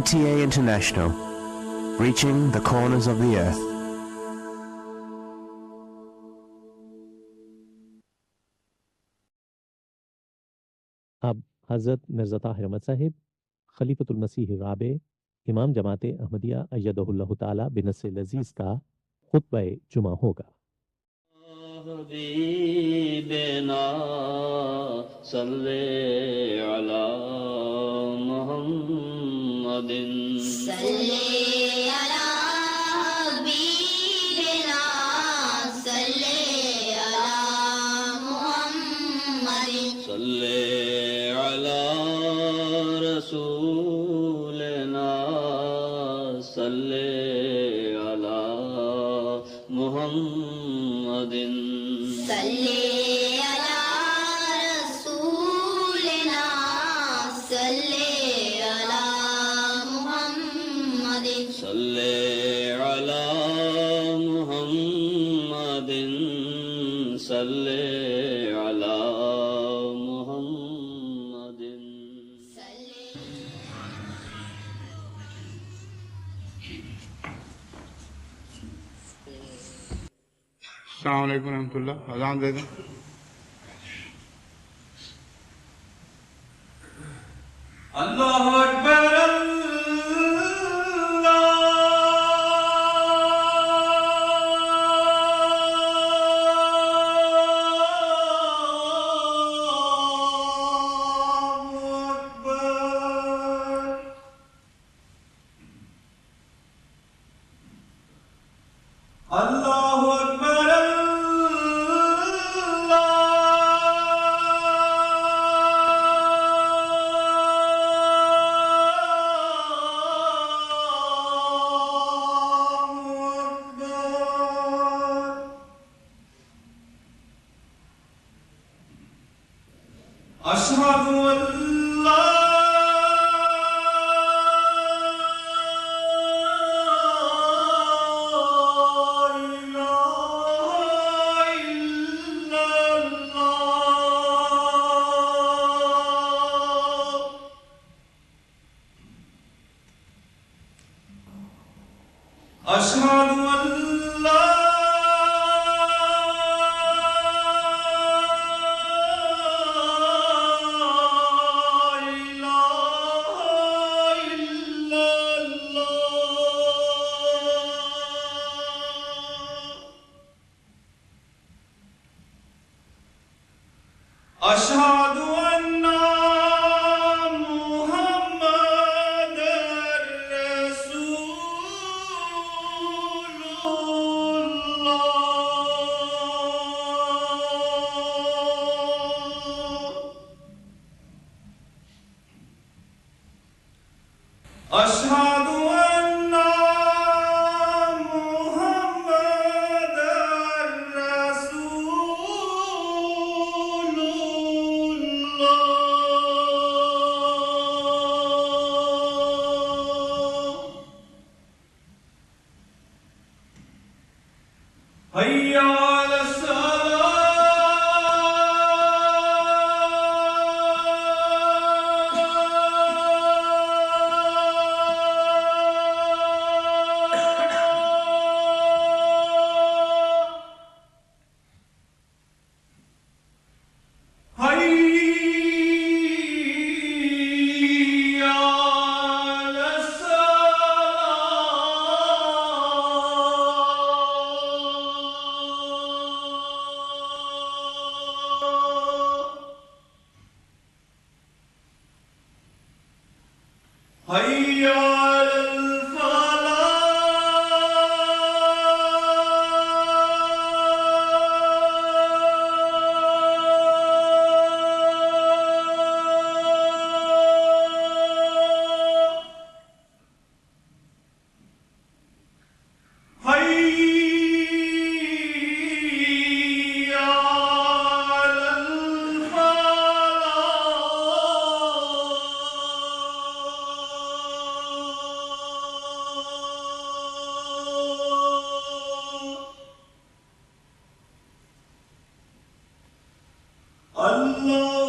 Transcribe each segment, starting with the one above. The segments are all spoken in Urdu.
NTA International, reaching the corners of the earth. اب حضرت مرزا طاہر احمد صاحب خلیفۃ المسیح رابع امام جماعت احمدیہ ایدہ اللہ تعالی بنصر العزیز کا خطبہ جمعہ ہوگا۔ حبیبنا صلی علی محمد صلی علی حبیبنا صلی علی محمد صلی علی رسولنا صلی علی محمد صلی علی رسولنا صلی علی محمد صلی علی محمد صلی علی محمد السلام علیکم ورحمۃ اللہ۔ اذان دے دیں۔ اللہ اکبر اللہ اکبر اشہد ان لا اشہد ان لا اشہد ان محمد رسول اللہ اشہد ان محمد رسول اللہ حی علی حی علی اللہ اکبر اللہ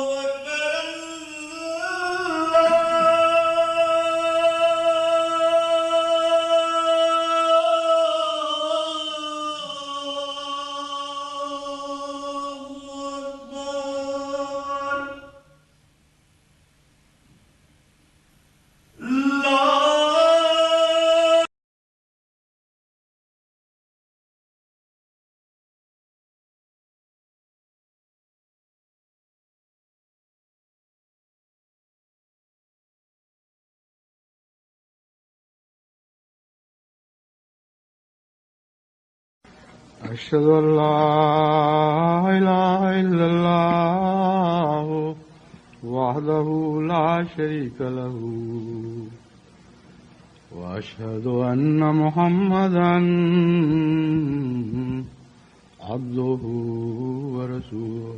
أشهد أن لا إله إلا الله وحده لا شريك له وأشهد أن محمدا عبده ورسوله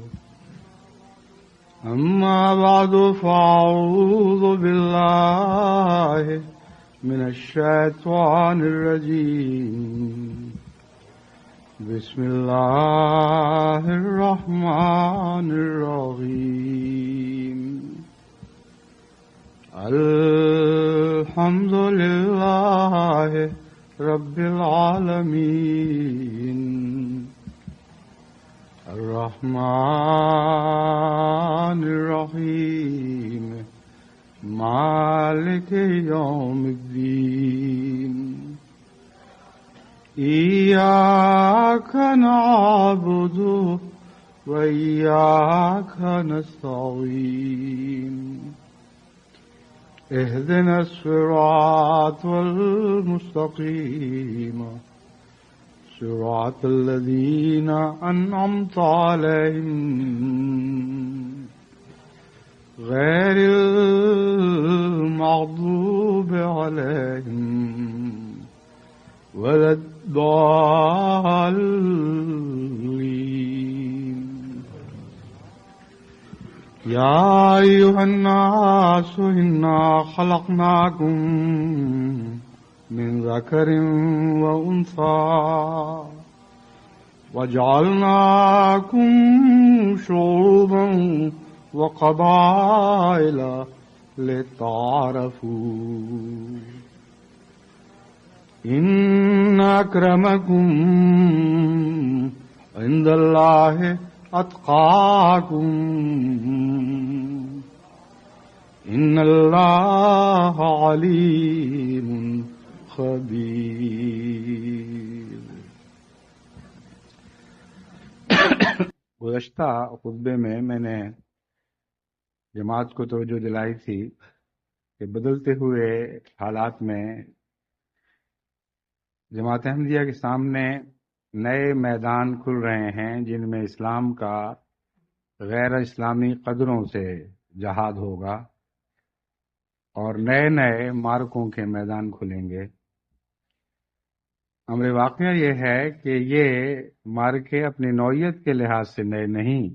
أما بعد فأعوذ بالله من الشيطان الرجيم بسم الله الرحمن الرحيم الحمد لله رب العالمين الرحمن الرحيم مالك يوم الدين إياك نعبد وإياك نستعين اهدنا الصراط المستقيم صراط الذين أنعمت عليهم غير المغضوب عليهم ولا الضالين يا أيها الناس إنا خلقناكم من ذكر وأنثى وجعلناكم شعوبا وقبائل لتعارفوا إن أكرمكم عند الله أتقاكم إن الله عليم خبیر۔ گزشتہ خطبے میں نے جماعت کو توجہ دلائی تھی کہ بدلتے ہوئے حالات میں جماعت احمدیہ کے سامنے نئے میدان کھل رہے ہیں جن میں اسلام کا غیر اسلامی قدروں سے جہاد ہوگا اور نئے نئے مارکوں کے میدان کھلیں گے۔ امر واقعہ یہ ہے کہ یہ مارکے اپنی نوعیت کے لحاظ سے نئے نہیں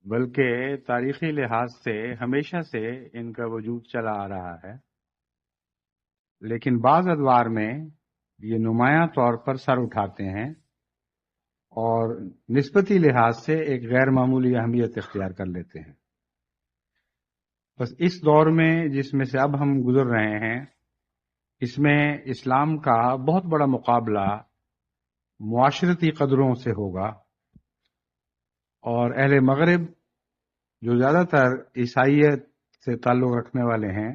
بلکہ تاریخی لحاظ سے ہمیشہ سے ان کا وجود چلا آ رہا ہے، لیکن بعض ادوار میں یہ نمایاں طور پر سر اٹھاتے ہیں اور نسبتی لحاظ سے ایک غیر معمولی اہمیت اختیار کر لیتے ہیں۔ بس اس دور میں جس میں سے اب ہم گزر رہے ہیں، اس میں اسلام کا بہت بڑا مقابلہ معاشرتی قدروں سے ہوگا، اور اہل مغرب جو زیادہ تر عیسائیت سے تعلق رکھنے والے ہیں،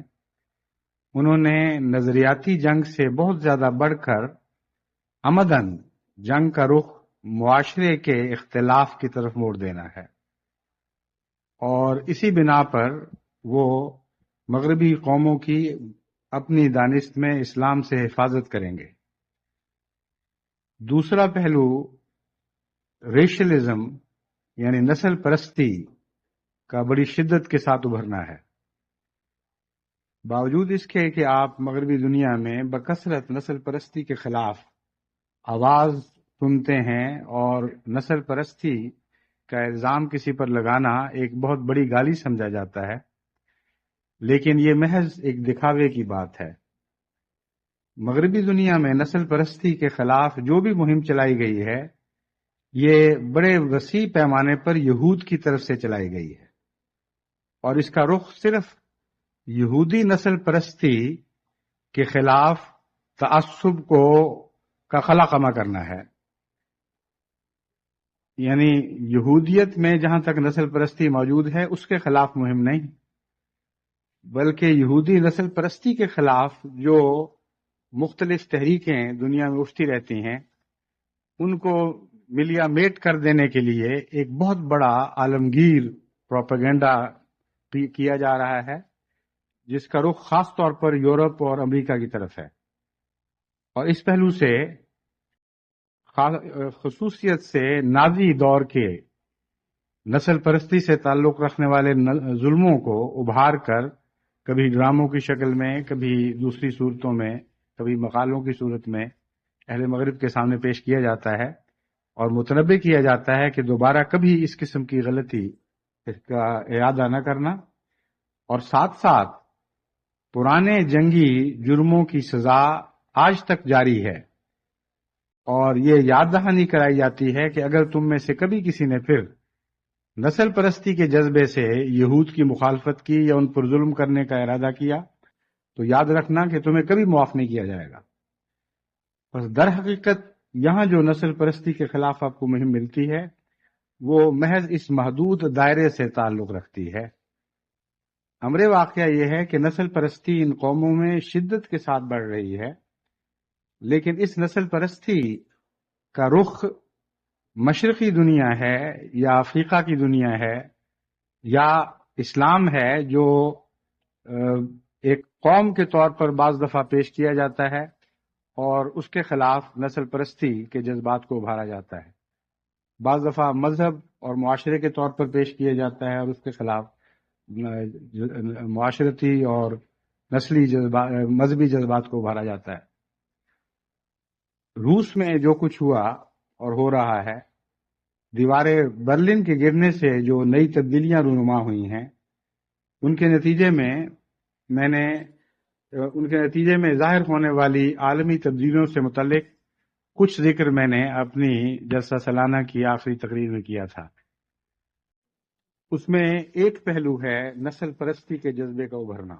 انہوں نے نظریاتی جنگ سے بہت زیادہ بڑھ کر عمدن جنگ کا رخ معاشرے کے اختلاف کی طرف موڑ دینا ہے، اور اسی بنا پر وہ مغربی قوموں کی اپنی دانست میں اسلام سے حفاظت کریں گے۔ دوسرا پہلو ریشلزم یعنی نسل پرستی کا بڑی شدت کے ساتھ ابھرنا ہے۔ باوجود اس کے کہ آپ مغربی دنیا میں بکثرت نسل پرستی کے خلاف آواز سنتے ہیں اور نسل پرستی کا الزام کسی پر لگانا ایک بہت بڑی گالی سمجھا جاتا ہے، لیکن یہ محض ایک دکھاوے کی بات ہے۔ مغربی دنیا میں نسل پرستی کے خلاف جو بھی مہم چلائی گئی ہے، یہ بڑے وسیع پیمانے پر یہود کی طرف سے چلائی گئی ہے، اور اس کا رخ صرف یہودی نسل پرستی کے خلاف تعصب کا خلا قما کرنا ہے۔ یعنی یہودیت میں جہاں تک نسل پرستی موجود ہے اس کے خلاف مہم نہیں، بلکہ یہودی نسل پرستی کے خلاف جو مختلف تحریکیں دنیا میں اٹھتی رہتی ہیں، ان کو ملیا میٹ کر دینے کے لیے ایک بہت بڑا عالمگیر پروپیگنڈا کیا جا رہا ہے، جس کا رخ خاص طور پر یورپ اور امریکہ کی طرف ہے، اور اس پہلو سے خصوصیت سے نازی دور کے نسل پرستی سے تعلق رکھنے والے ظلموں کو ابھار کر کبھی ڈراموں کی شکل میں، کبھی دوسری صورتوں میں، کبھی مقالوں کی صورت میں اہل مغرب کے سامنے پیش کیا جاتا ہے اور متنبع کیا جاتا ہے کہ دوبارہ کبھی اس قسم کی غلطی کا اعادہ نہ کرنا، اور ساتھ ساتھ پرانے جنگی جرموں کی سزا آج تک جاری ہے، اور یہ یاد دہانی کرائی جاتی ہے کہ اگر تم میں سے کبھی کسی نے پھر نسل پرستی کے جذبے سے یہود کی مخالفت کی یا ان پر ظلم کرنے کا ارادہ کیا تو یاد رکھنا کہ تمہیں کبھی معاف نہیں کیا جائے گا۔ بس در حقیقت یہاں جو نسل پرستی کے خلاف آپ کو مہم ملتی ہے وہ محض اس محدود دائرے سے تعلق رکھتی ہے۔ امر واقعہ یہ ہے کہ نسل پرستی ان قوموں میں شدت کے ساتھ بڑھ رہی ہے، لیکن اس نسل پرستی کا رخ مشرقی دنیا ہے یا افریقہ کی دنیا ہے یا اسلام ہے جو ایک قوم کے طور پر بعض دفعہ پیش کیا جاتا ہے اور اس کے خلاف نسل پرستی کے جذبات کو ابھارا جاتا ہے، بعض دفعہ مذہب اور معاشرے کے طور پر پیش کیا جاتا ہے اور اس کے خلاف معاشرتی اور نسلی مذہبی جذبات کو ابھارا جاتا ہے۔ روس میں جو کچھ ہوا اور ہو رہا ہے، دیواریں برلن کے گرنے سے جو نئی تبدیلیاں رونما ہوئی ہیں ان کے نتیجے میں ظاہر ہونے والی عالمی تبدیلیوں سے متعلق کچھ ذکر میں نے اپنی جلسہ سالانہ کی آخری تقریر میں کیا تھا۔ اس میں ایک پہلو ہے نسل پرستی کے جذبے کا ابھرنا۔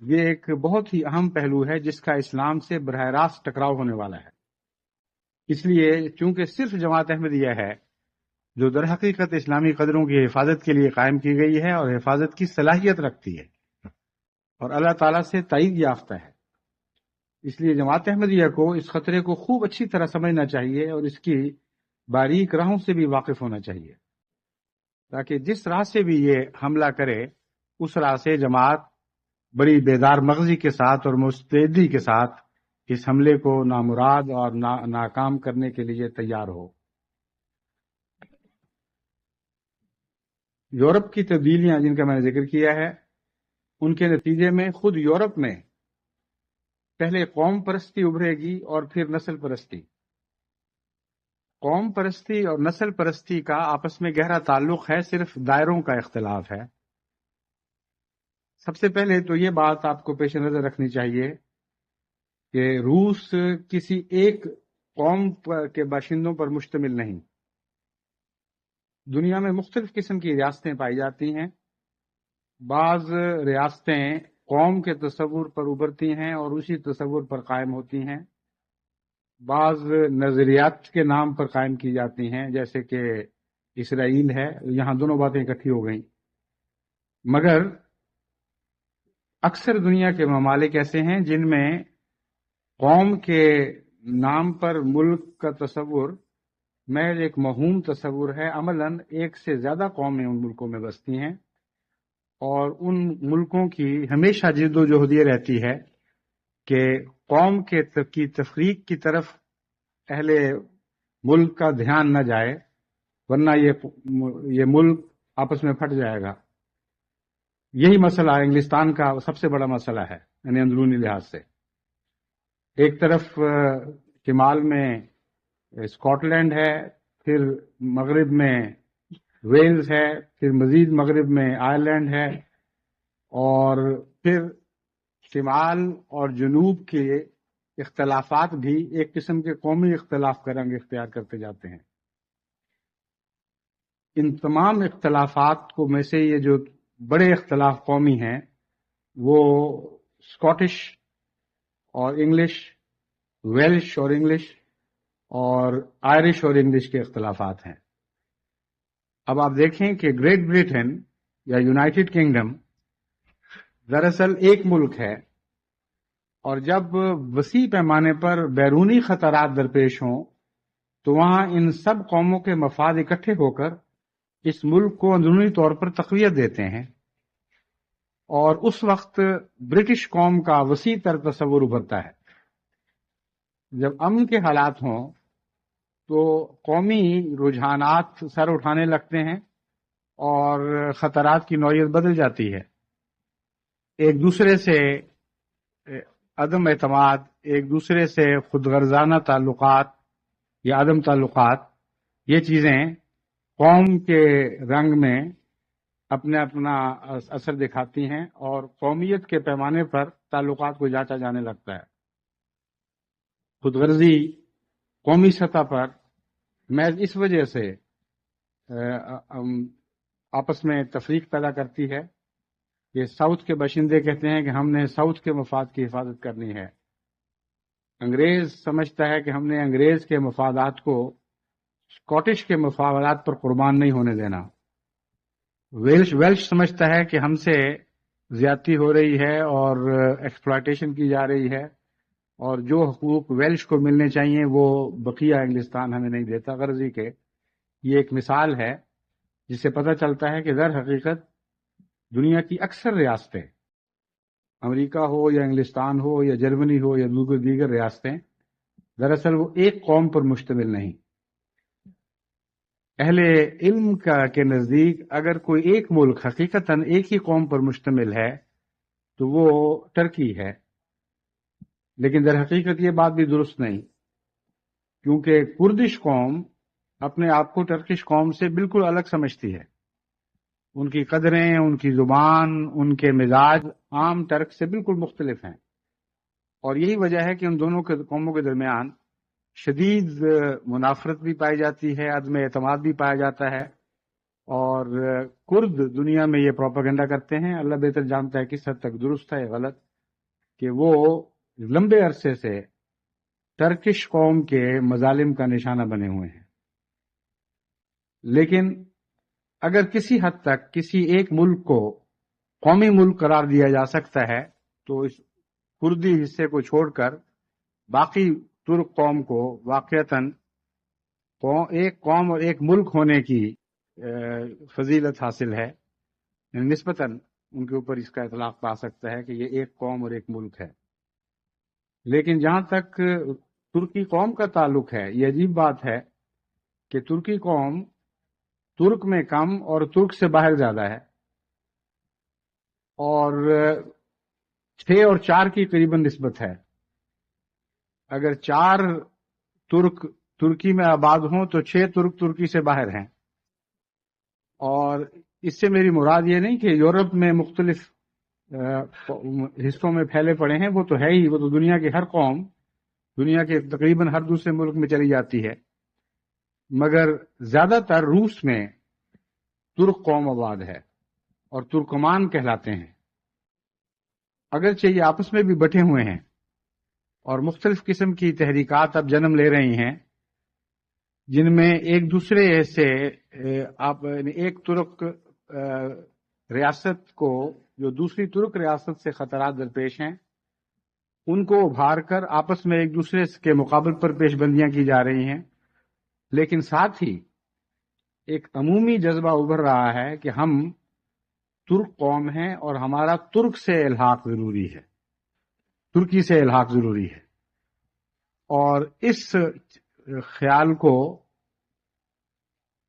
یہ ایک بہت ہی اہم پہلو ہے جس کا اسلام سے براہ راست ٹکراؤ ہونے والا ہے، اس لیے چونکہ صرف جماعت احمدیہ ہے جو در حقیقت اسلامی قدروں کی حفاظت کے لیے قائم کی گئی ہے اور حفاظت کی صلاحیت رکھتی ہے اور اللہ تعالیٰ سے تائید یافتہ ہے، اس لیے جماعت احمدیہ کو اس خطرے کو خوب اچھی طرح سمجھنا چاہیے اور اس کی باریک راہوں سے بھی واقف ہونا چاہیے، تاکہ جس راہ سے بھی یہ حملہ کرے اس راہ سے جماعت بڑی بیدار مغزی کے ساتھ اور مستعدی کے ساتھ اس حملے کو نامراد اور ناکام کرنے کے لیے تیار ہو۔ یورپ کی تبدیلیاں جن کا میں نے ذکر کیا ہے ان کے نتیجے میں خود یورپ میں پہلے قوم پرستی ابھرے گی اور پھر نسل پرستی۔ قوم پرستی اور نسل پرستی کا آپس میں گہرا تعلق ہے، صرف دائروں کا اختلاف ہے۔ سب سے پہلے تو یہ بات آپ کو پیش نظر رکھنی چاہیے کہ روس کسی ایک قوم کے باشندوں پر مشتمل نہیں، دنیا میں مختلف قسم کی ریاستیں پائی جاتی ہیں، بعض ریاستیں قوم کے تصور پر ابھرتی ہیں اور اسی تصور پر قائم ہوتی ہیں، بعض نظریات کے نام پر قائم کی جاتی ہیں جیسے کہ اسرائیل ہے، یہاں دونوں باتیں اکٹھی ہو گئیں، مگر اکثر دنیا کے ممالک ایسے ہیں جن میں قوم کے نام پر ملک کا تصور محض ایک موہوم تصور ہے، عملاً ایک سے زیادہ قومیں ان ملکوں میں بستی ہیں اور ان ملکوں کی ہمیشہ جد و جہد یہ رہتی ہے کہ قوم کی تفریق کی طرف اہل ملک کا دھیان نہ جائے، ورنہ یہ ملک آپس میں پھٹ جائے گا۔ یہی مسئلہ انگلستان کا سب سے بڑا مسئلہ ہے، یعنی اندرونی لحاظ سے۔ ایک طرف شمال میں اسکاٹ لینڈ ہے، پھر مغرب میں ویلز ہے، پھر مزید مغرب میں آئرلینڈ ہے، اور پھر شمال اور جنوب کے اختلافات بھی ایک قسم کے قومی اختلاف کا رنگ اختیار کرتے جاتے ہیں۔ ان تمام اختلافات کو میں سے یہ جو بڑے اختلاف قومی ہیں وہ اسکاٹش اور انگلش، ویلش اور انگلش، اور آئرش اور انگلش کے اختلافات ہیں۔ اب آپ دیکھیں کہ گریٹ بریٹن یا یونائٹڈ کنگڈم دراصل ایک ملک ہے، اور جب وسیع پیمانے پر بیرونی خطرات درپیش ہوں تو وہاں ان سب قوموں کے مفاد اکٹھے ہو کر اس ملک کو اندرونی طور پر تقویت دیتے ہیں، اور اس وقت برٹش قوم کا وسیع تر تصور ابھرتا ہے۔ جب امن کے حالات ہوں تو قومی رجحانات سر اٹھانے لگتے ہیں اور خطرات کی نوعیت بدل جاتی ہے. ایک دوسرے سے عدم اعتماد، ایک دوسرے سے خود غرضانہ تعلقات یا عدم تعلقات، یہ چیزیں قوم کے رنگ میں اپنا اثر دکھاتی ہیں اور قومیت کے پیمانے پر تعلقات کو جانچا جانے لگتا ہے. خود غرضی قومی سطح پر محض اس وجہ سے آپس میں تفریق پیدا کرتی ہے کہ ساؤتھ کے باشندے کہتے ہیں کہ ہم نے ساؤتھ کے مفاد کی حفاظت کرنی ہے. انگریز سمجھتا ہے کہ ہم نے انگریز کے مفادات کو اسکاٹش کے مفادات پر قربان نہیں ہونے دینا. ویلش سمجھتا ہے کہ ہم سے زیادتی ہو رہی ہے اور ایکسپلائٹیشن کی جا رہی ہے اور جو حقوق ویلش کو ملنے چاہیے وہ بقیہ انگلستان ہمیں نہیں دیتا. غرضی کے یہ ایک مثال ہے جس سے پتہ چلتا ہے کہ در حقیقت دنیا کی اکثر ریاستیں، امریکہ ہو یا انگلستان ہو یا جرمنی ہو یا دیگر ریاستیں، دراصل وہ ایک قوم پر مشتمل نہیں. اہل علم کے نزدیک اگر کوئی ایک ملک حقیقتاً ایک ہی قوم پر مشتمل ہے تو وہ ٹرکی ہے، لیکن در حقیقت یہ بات بھی درست نہیں، کیونکہ کردش قوم اپنے آپ کو ٹرکش قوم سے بالکل الگ سمجھتی ہے. ان کی قدریں، ان کی زبان، ان کے مزاج عام ٹرک سے بالکل مختلف ہیں، اور یہی وجہ ہے کہ ان دونوں کے قوموں کے درمیان شدید منافرت بھی پائی جاتی ہے، عدم اعتماد بھی پایا جاتا ہے. اور کرد دنیا میں یہ پروپیگنڈا کرتے ہیں، اللہ بہتر جانتا ہے کس حد تک درست ہے یا غلط، کہ وہ لمبے عرصے سے ٹرکش قوم کے مظالم کا نشانہ بنے ہوئے ہیں. لیکن اگر کسی حد تک کسی ایک ملک کو قومی ملک قرار دیا جا سکتا ہے تو اس کردی حصے کو چھوڑ کر باقی ترک قوم کو واقعتاً ایک قوم اور ایک ملک ہونے کی فضیلت حاصل ہے، یعنی نسبتاً ان کے اوپر اس کا اطلاق پا سکتا ہے کہ یہ ایک قوم اور ایک ملک ہے. لیکن جہاں تک ترکی قوم کا تعلق ہے، یہ عجیب بات ہے کہ ترکی قوم ترک میں کم اور ترک سے باہر زیادہ ہے، اور 6 اور 4 کی قریباً نسبت ہے. اگر 4 ترک ترکی میں آباد ہوں تو 6 ترک ترکی سے باہر ہیں. اور اس سے میری مراد یہ نہیں کہ یورپ میں مختلف حصوں میں پھیلے پڑے ہیں، وہ تو ہے ہی، وہ تو دنیا کی ہر قوم دنیا کے تقریباً ہر دوسرے ملک میں چلی جاتی ہے، مگر زیادہ تر روس میں ترک قوم آباد ہے اور ترکمان کہلاتے ہیں. اگرچہ یہ آپس میں بھی بٹے ہوئے ہیں اور مختلف قسم کی تحریکات اب جنم لے رہی ہیں، جن میں ایک دوسرے سے ایک ترک ریاست کو جو دوسری ترک ریاست سے خطرات درپیش ہیں ان کو ابھار کر آپس میں ایک دوسرے کے مقابل پر پیش بندیاں کی جا رہی ہیں. لیکن ساتھ ہی ایک عمومی جذبہ ابھر رہا ہے کہ ہم ترک قوم ہیں اور ہمارا ترک سے الحاق ضروری ہے، ترکی سے الحاق ضروری ہے. اور اس خیال کو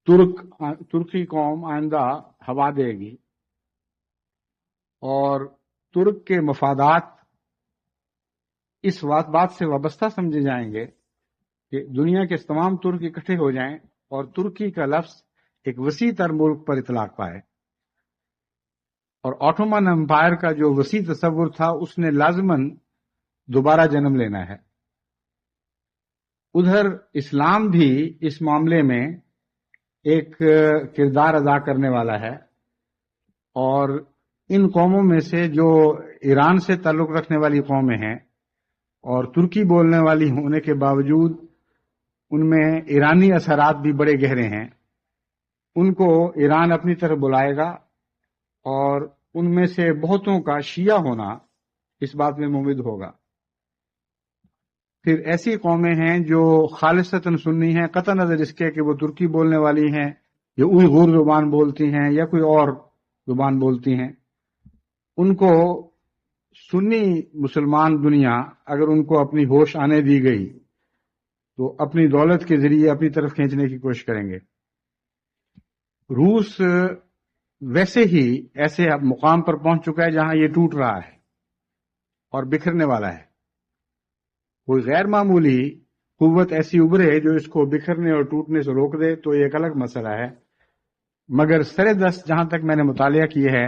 ترکی قوم آئندہ ہوا دے گی اور ترک کے مفادات اس بات سے وابستہ سمجھے جائیں گے کہ دنیا کے تمام ترک اکٹھے ہو جائیں اور ترکی کا لفظ ایک وسیع تر ملک پر اطلاق پائے. اور آٹومن امپائر کا جو وسیع تصور تھا اس نے لازماً دوبارہ جنم لینا ہے. ادھر اسلام بھی اس معاملے میں ایک کردار ادا کرنے والا ہے، اور ان قوموں میں سے جو ایران سے تعلق رکھنے والی قومیں ہیں اور ترکی بولنے والی ہونے کے باوجود ان میں ایرانی اثرات بھی بڑے گہرے ہیں، ان کو ایران اپنی طرف بلائے گا اور ان میں سے بہتوں کا شیعہ ہونا اس بات میں ممد ہوگا. پھر ایسی قومیں ہیں جو خالصتاً سنی ہیں، قطع نظر اس کے کہ وہ ترکی بولنے والی ہیں یا اوئغور زبان بولتی ہیں یا کوئی اور زبان بولتی ہیں. ان کو سنی مسلمان دنیا اگر ان کو اپنی ہوش آنے دی گئی تو اپنی دولت کے ذریعے اپنی طرف کھینچنے کی کوشش کریں گے۔ روس ویسے ہی ایسے اب مقام پر پہنچ چکا ہے جہاں یہ ٹوٹ رہا ہے اور بکھرنے والا ہے۔ کوئی غیر معمولی قوت ایسی ابھرے جو اس کو بکھرنے اور ٹوٹنے سے روک دے تو یہ ایک الگ مسئلہ ہے، مگر سر دست جہاں تک میں نے مطالعہ کیا ہے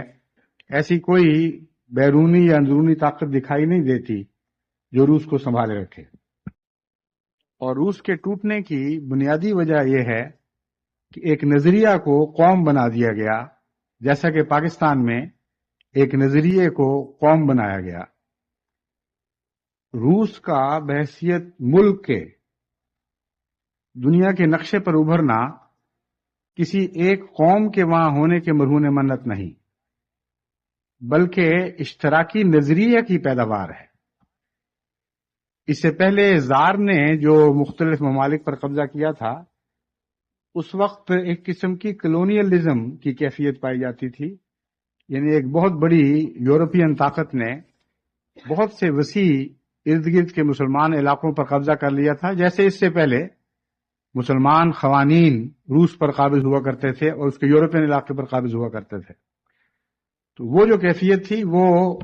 ایسی کوئی بیرونی یا اندرونی طاقت دکھائی نہیں دیتی جو روس کو سنبھالے رکھے۔ اور روس کے ٹوٹنے کی بنیادی وجہ یہ ہے کہ ایک نظریہ کو قوم بنا دیا گیا، جیسا کہ پاکستان میں ایک نظریے کو قوم بنایا گیا۔ روس کا بحیثیت ملک کے دنیا کے نقشے پر ابھرنا کسی ایک قوم کے وہاں ہونے کے مرہون منت نہیں، بلکہ اشتراکی نظریے کی پیداوار ہے۔ اس سے پہلے زار نے جو مختلف ممالک پر قبضہ کیا تھا اس وقت ایک قسم کی کلونیلزم کی کیفیت پائی جاتی تھی، یعنی ایک بہت بڑی یورپین طاقت نے بہت سے وسیع ارد گرد کے مسلمان علاقوں پر قبضہ کر لیا تھا، جیسے اس سے پہلے مسلمان قوانین روس پر قابض ہوا کرتے تھے اور اس کے یورپین علاقے پر قابض ہوا کرتے تھے۔ تو وہ جو کیفیت تھی وہ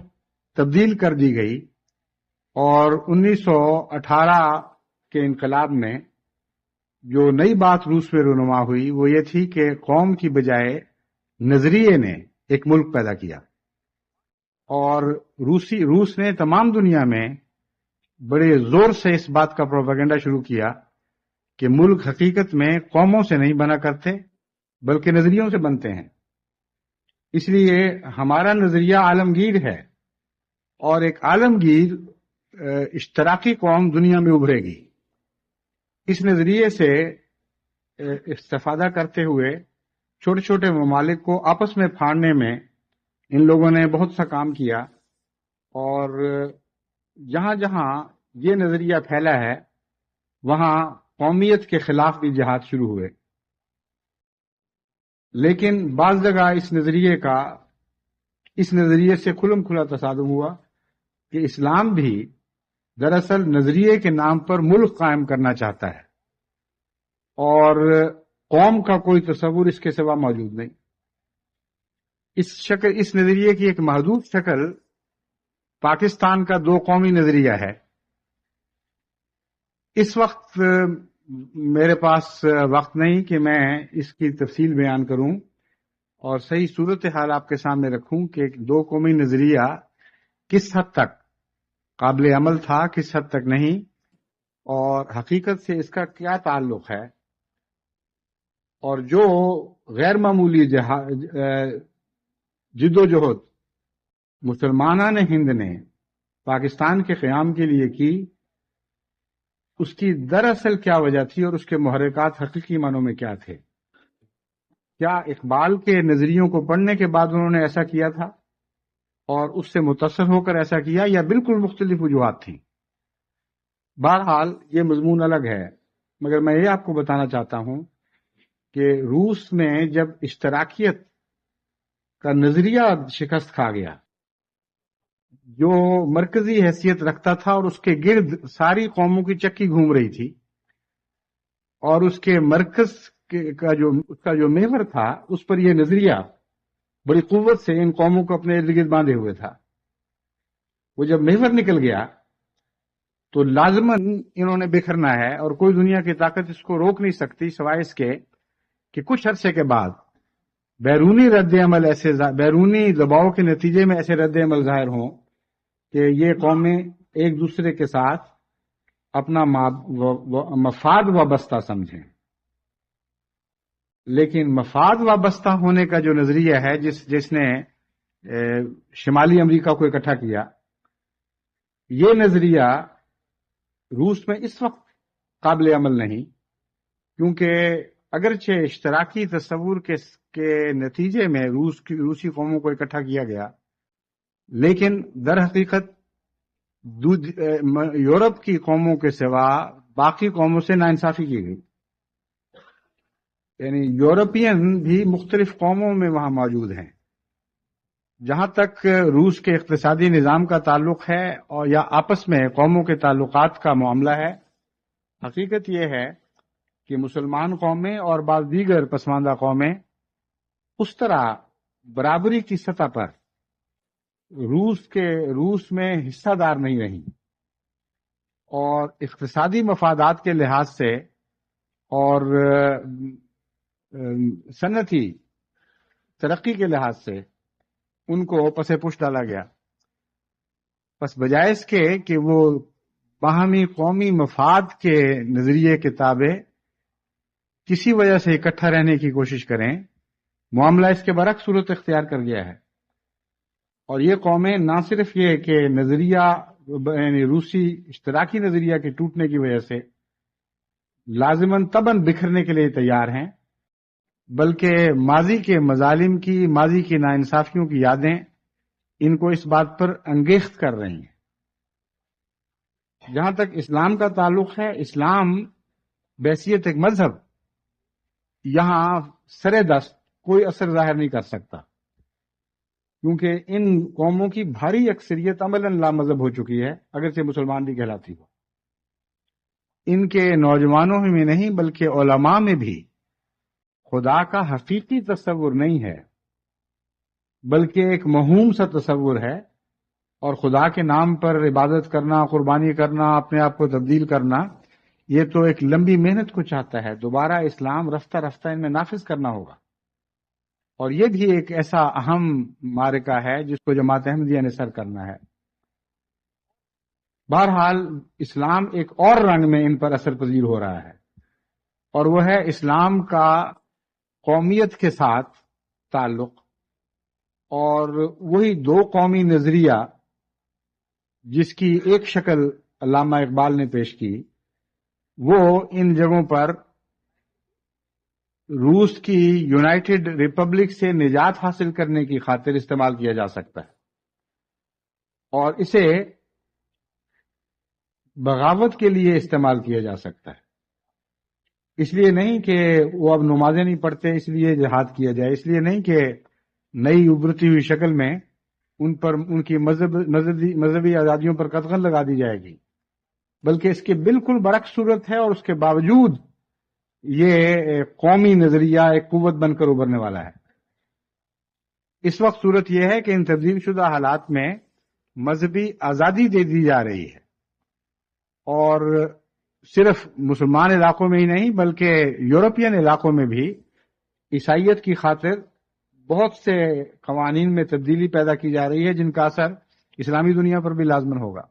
تبدیل کر دی گئی، اور 1918 کے انقلاب میں جو نئی بات روس میں رونما ہوئی وہ یہ تھی کہ قوم کی بجائے نظریے نے ایک ملک پیدا کیا، اور روس نے تمام دنیا میں بڑے زور سے اس بات کا پروپیگنڈا شروع کیا کہ ملک حقیقت میں قوموں سے نہیں بنا کرتے بلکہ نظریوں سے بنتے ہیں۔ اس لیے ہمارا نظریہ عالمگیر ہے، اور ایک عالمگیر اشتراکی قوم دنیا میں ابھرے گی۔ اس نظریے سے استفادہ کرتے ہوئے چھوٹے چھوٹے ممالک کو آپس میں پھاڑنے میں ان لوگوں نے بہت سا کام کیا، اور جہاں جہاں یہ نظریہ پھیلا ہے وہاں قومیت کے خلاف بھی جہاد شروع ہوئے۔ لیکن بعض جگہ اس نظریے سے کھلم کھلا تصادم ہوا کہ اسلام بھی دراصل نظریے کے نام پر ملک قائم کرنا چاہتا ہے، اور قوم کا کوئی تصور اس کے سوا موجود نہیں۔ اس نظریے کی ایک محدود شکل پاکستان کا دو قومی نظریہ ہے۔ اس وقت میرے پاس وقت نہیں کہ میں اس کی تفصیل بیان کروں اور صحیح صورتحال آپ کے سامنے رکھوں کہ دو قومی نظریہ کس حد تک قابل عمل تھا، کس حد تک نہیں، اور حقیقت سے اس کا کیا تعلق ہے، اور جو غیر معمولی جد و جہد مسلمانان ہند نے پاکستان کے قیام کے لیے کی، اس کی دراصل کیا وجہ تھی اور اس کے محرکات حقیقی معنوں میں کیا تھے؟ کیا اقبال کے نظریوں کو پڑھنے کے بعد انہوں نے ایسا کیا تھا اور اس سے متاثر ہو کر ایسا کیا، یا بالکل مختلف وجوہات تھیں؟ بہرحال یہ مضمون الگ ہے، مگر میں یہ آپ کو بتانا چاہتا ہوں کہ روس میں جب اشتراکیت کا نظریہ شکست کھا گیا، جو مرکزی حیثیت رکھتا تھا اور اس کے گرد ساری قوموں کی چکی گھوم رہی تھی، اور اس کے مرکز کا جو محور تھا اس پر یہ نظریہ بڑی قوت سے ان قوموں کو اپنے ارد گرد باندھے ہوئے تھا، وہ جب محور نکل گیا تو لازماً انہوں نے بکھرنا ہے، اور کوئی دنیا کی طاقت اس کو روک نہیں سکتی سوائے اس کے کہ کچھ عرصے کے بعد بیرونی دباؤ کے نتیجے میں ایسے رد عمل ظاہر ہوں کہ یہ قومیں ایک دوسرے کے ساتھ اپنا مفاد وابستہ سمجھیں۔ لیکن مفاد وابستہ ہونے کا جو نظریہ ہے جس نے شمالی امریکہ کو اکٹھا کیا، یہ نظریہ روس میں اس وقت قابل عمل نہیں، کیونکہ اگرچہ اشتراکی تصور کے نتیجے میں روسی قوموں کو اکٹھا کیا گیا، لیکن در حقیقت یورپ کی قوموں کے سوا باقی قوموں سے ناانصافی کی گئی، یعنی یورپین بھی مختلف قوموں میں وہاں موجود ہیں۔ جہاں تک روس کے اقتصادی نظام کا تعلق ہے اور یا آپس میں قوموں کے تعلقات کا معاملہ ہے، حقیقت یہ ہے کہ مسلمان قومیں اور بعض دیگر پسماندہ قومیں اس طرح برابری کی سطح پر روس میں حصہ دار نہیں رہیں، اور اقتصادی مفادات کے لحاظ سے اور صنعتی ترقی کے لحاظ سے ان کو پس پش ڈالا گیا۔ بس بجائے اس کے کہ وہ باہمی قومی مفاد کے نظریے کے تابع کسی وجہ سے اکٹھا رہنے کی کوشش کریں، معاملہ اس کے برعکس صورت اختیار کر گیا ہے۔ اور یہ قومیں نہ صرف یہ کہ نظریہ یعنی روسی اشتراکی نظریہ کے ٹوٹنے کی وجہ سے لازماً طبعاً بکھرنے کے لیے تیار ہیں، بلکہ ماضی کے مظالم کی، ماضی کی ناانصافیوں کی یادیں ان کو اس بات پر انگیخت کر رہی ہیں۔ جہاں تک اسلام کا تعلق ہے، اسلام بحیثیت ایک مذہب یہاں سر دست کوئی اثر ظاہر نہیں کر سکتا، کیونکہ ان قوموں کی بھاری اکثریت عملاً لا مذہب ہو چکی ہے، اگرچہ مسلمان بھی کہلاتی ہو۔ ان کے نوجوانوں میں نہیں بلکہ علماء میں بھی خدا کا حقیقی تصور نہیں ہے، بلکہ ایک موہوم سا تصور ہے، اور خدا کے نام پر عبادت کرنا، قربانی کرنا، اپنے آپ کو تبدیل کرنا، یہ تو ایک لمبی محنت کو چاہتا ہے۔ دوبارہ اسلام رفتہ رفتہ ان میں نافذ کرنا ہوگا، اور یہ بھی ایک ایسا اہم معرکہ ہے جس کو جماعت احمدیہ نے سر کرنا ہے۔ بہرحال اسلام ایک اور رنگ میں ان پر اثر پذیر ہو رہا ہے، اور وہ ہے اسلام کا قومیت کے ساتھ تعلق، اور وہی دو قومی نظریہ جس کی ایک شکل علامہ اقبال نے پیش کی، وہ ان جگہوں پر روس کی یونائٹڈ ریپبلک سے نجات حاصل کرنے کی خاطر استعمال کیا جا سکتا ہے، اور اسے بغاوت کے لیے استعمال کیا جا سکتا ہے۔ اس لیے نہیں کہ وہ اب نمازیں نہیں پڑھتے اس لیے جہاد کیا جائے، اس لیے نہیں کہ نئی ابھرتی ہوئی شکل میں ان پر ان کی مذہبی آزادیوں پر قدغن لگا دی جائے گی، بلکہ اس کے بالکل برعکس صورت ہے، اور اس کے باوجود یہ قومی نظریہ ایک قوت بن کر ابھرنے والا ہے۔ اس وقت صورت یہ ہے کہ ان تبدیل شدہ حالات میں مذہبی آزادی دے دی جا رہی ہے، اور صرف مسلمان علاقوں میں ہی نہیں بلکہ یورپین علاقوں میں بھی عیسائیت کی خاطر بہت سے قوانین میں تبدیلی پیدا کی جا رہی ہے، جن کا اثر اسلامی دنیا پر بھی لازمن ہوگا۔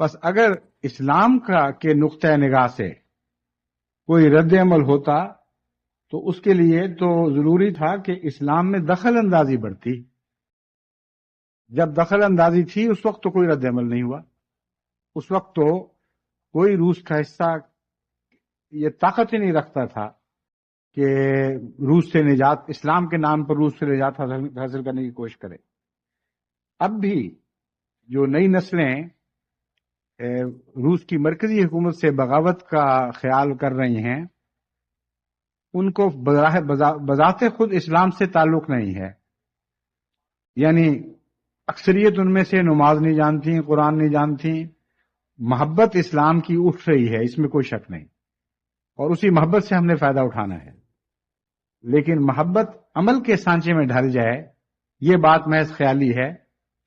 بس اگر اسلام کے نقطۂ نگاہ سے کوئی رد عمل ہوتا تو اس کے لیے تو ضروری تھا کہ اسلام میں دخل اندازی بڑھتی۔ جب دخل اندازی تھی اس وقت تو کوئی رد عمل نہیں ہوا، اس وقت تو کوئی روس کا حصہ یہ طاقت ہی نہیں رکھتا تھا کہ روس سے نجات، اسلام کے نام پر روس سے نجات حاصل کرنے کی کوشش کرے۔ اب بھی جو نئی نسلیں روس کی مرکزی حکومت سے بغاوت کا خیال کر رہی ہیں، ان کو بذات خود اسلام سے تعلق نہیں ہے، یعنی اکثریت ان میں سے نماز نہیں جانتی، قرآن نہیں جانتی۔ محبت اسلام کی اٹھ رہی ہے، اس میں کوئی شک نہیں، اور اسی محبت سے ہم نے فائدہ اٹھانا ہے، لیکن محبت عمل کے سانچے میں ڈھل جائے یہ بات محض خیالی ہے،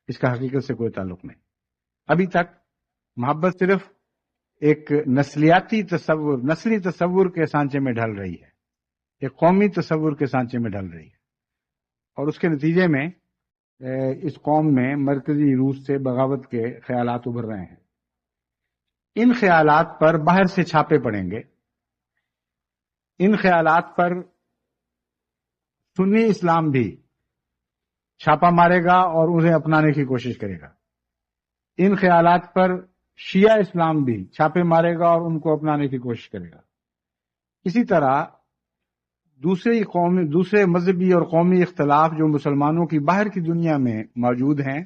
اس کا حقیقت سے کوئی تعلق نہیں۔ ابھی تک محبت صرف ایک نسلی تصور کے سانچے میں ڈھل رہی ہے، ایک قومی تصور کے سانچے میں ڈھل رہی ہے، اور اس کے نتیجے میں اس قوم میں مرکزی روس سے بغاوت کے خیالات ابھر رہے ہیں۔ ان خیالات پر باہر سے چھاپے پڑیں گے، ان خیالات پر سنی اسلام بھی چھاپا مارے گا اور انہیں اپنانے کی کوشش کرے گا، ان خیالات پر شیعہ اسلام بھی چھاپے مارے گا اور ان کو اپنانے کی کوشش کرے گا۔ اسی طرح دوسرے مذہبی اور قومی اختلاف جو مسلمانوں کی باہر کی دنیا میں موجود ہیں،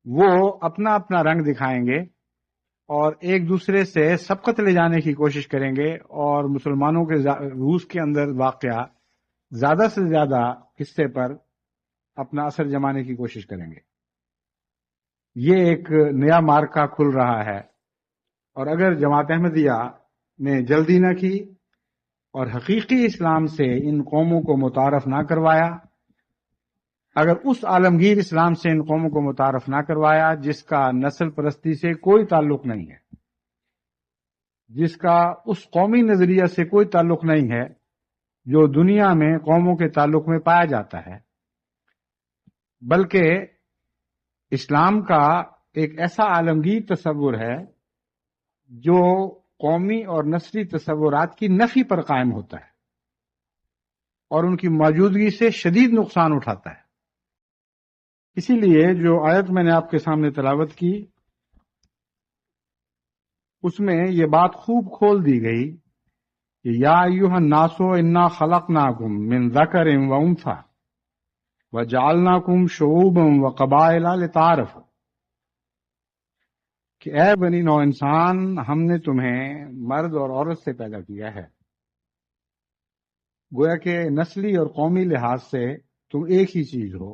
وہ اپنا اپنا رنگ دکھائیں گے اور ایک دوسرے سے سبقت لے جانے کی کوشش کریں گے، اور مسلمانوں کے روس کے اندر واقعہ زیادہ سے زیادہ حصے پر اپنا اثر جمانے کی کوشش کریں گے۔ یہ ایک نیا مارکہ کھل رہا ہے، اور اگر جماعت احمدیہ نے جلدی نہ کی اور حقیقی اسلام سے ان قوموں کو متعارف نہ کروایا، اگر اس عالمگیر اسلام سے ان قوموں کو متعارف نہ کروایا جس کا نسل پرستی سے کوئی تعلق نہیں ہے، جس کا اس قومی نظریہ سے کوئی تعلق نہیں ہے جو دنیا میں قوموں کے تعلق میں پایا جاتا ہے، بلکہ اسلام کا ایک ایسا عالمگیر تصور ہے جو قومی اور نسلی تصورات کی نفی پر قائم ہوتا ہے اور ان کی موجودگی سے شدید نقصان اٹھاتا ہے۔ اسی لیے جو آیت میں نے آپ کے سامنے تلاوت کی، اس میں یہ بات خوب کھول دی گئی کہ یا ایھا الناس انا خلقناکم من ذکر و انثی وجعلناکم شعوبا وقبائل لتعارفوا، کہ اے بنی نوع انسان، ہم نے تمہیں مرد اور عورت سے پیدا کیا ہے، گویا کہ نسلی اور قومی لحاظ سے تم ایک ہی چیز ہو۔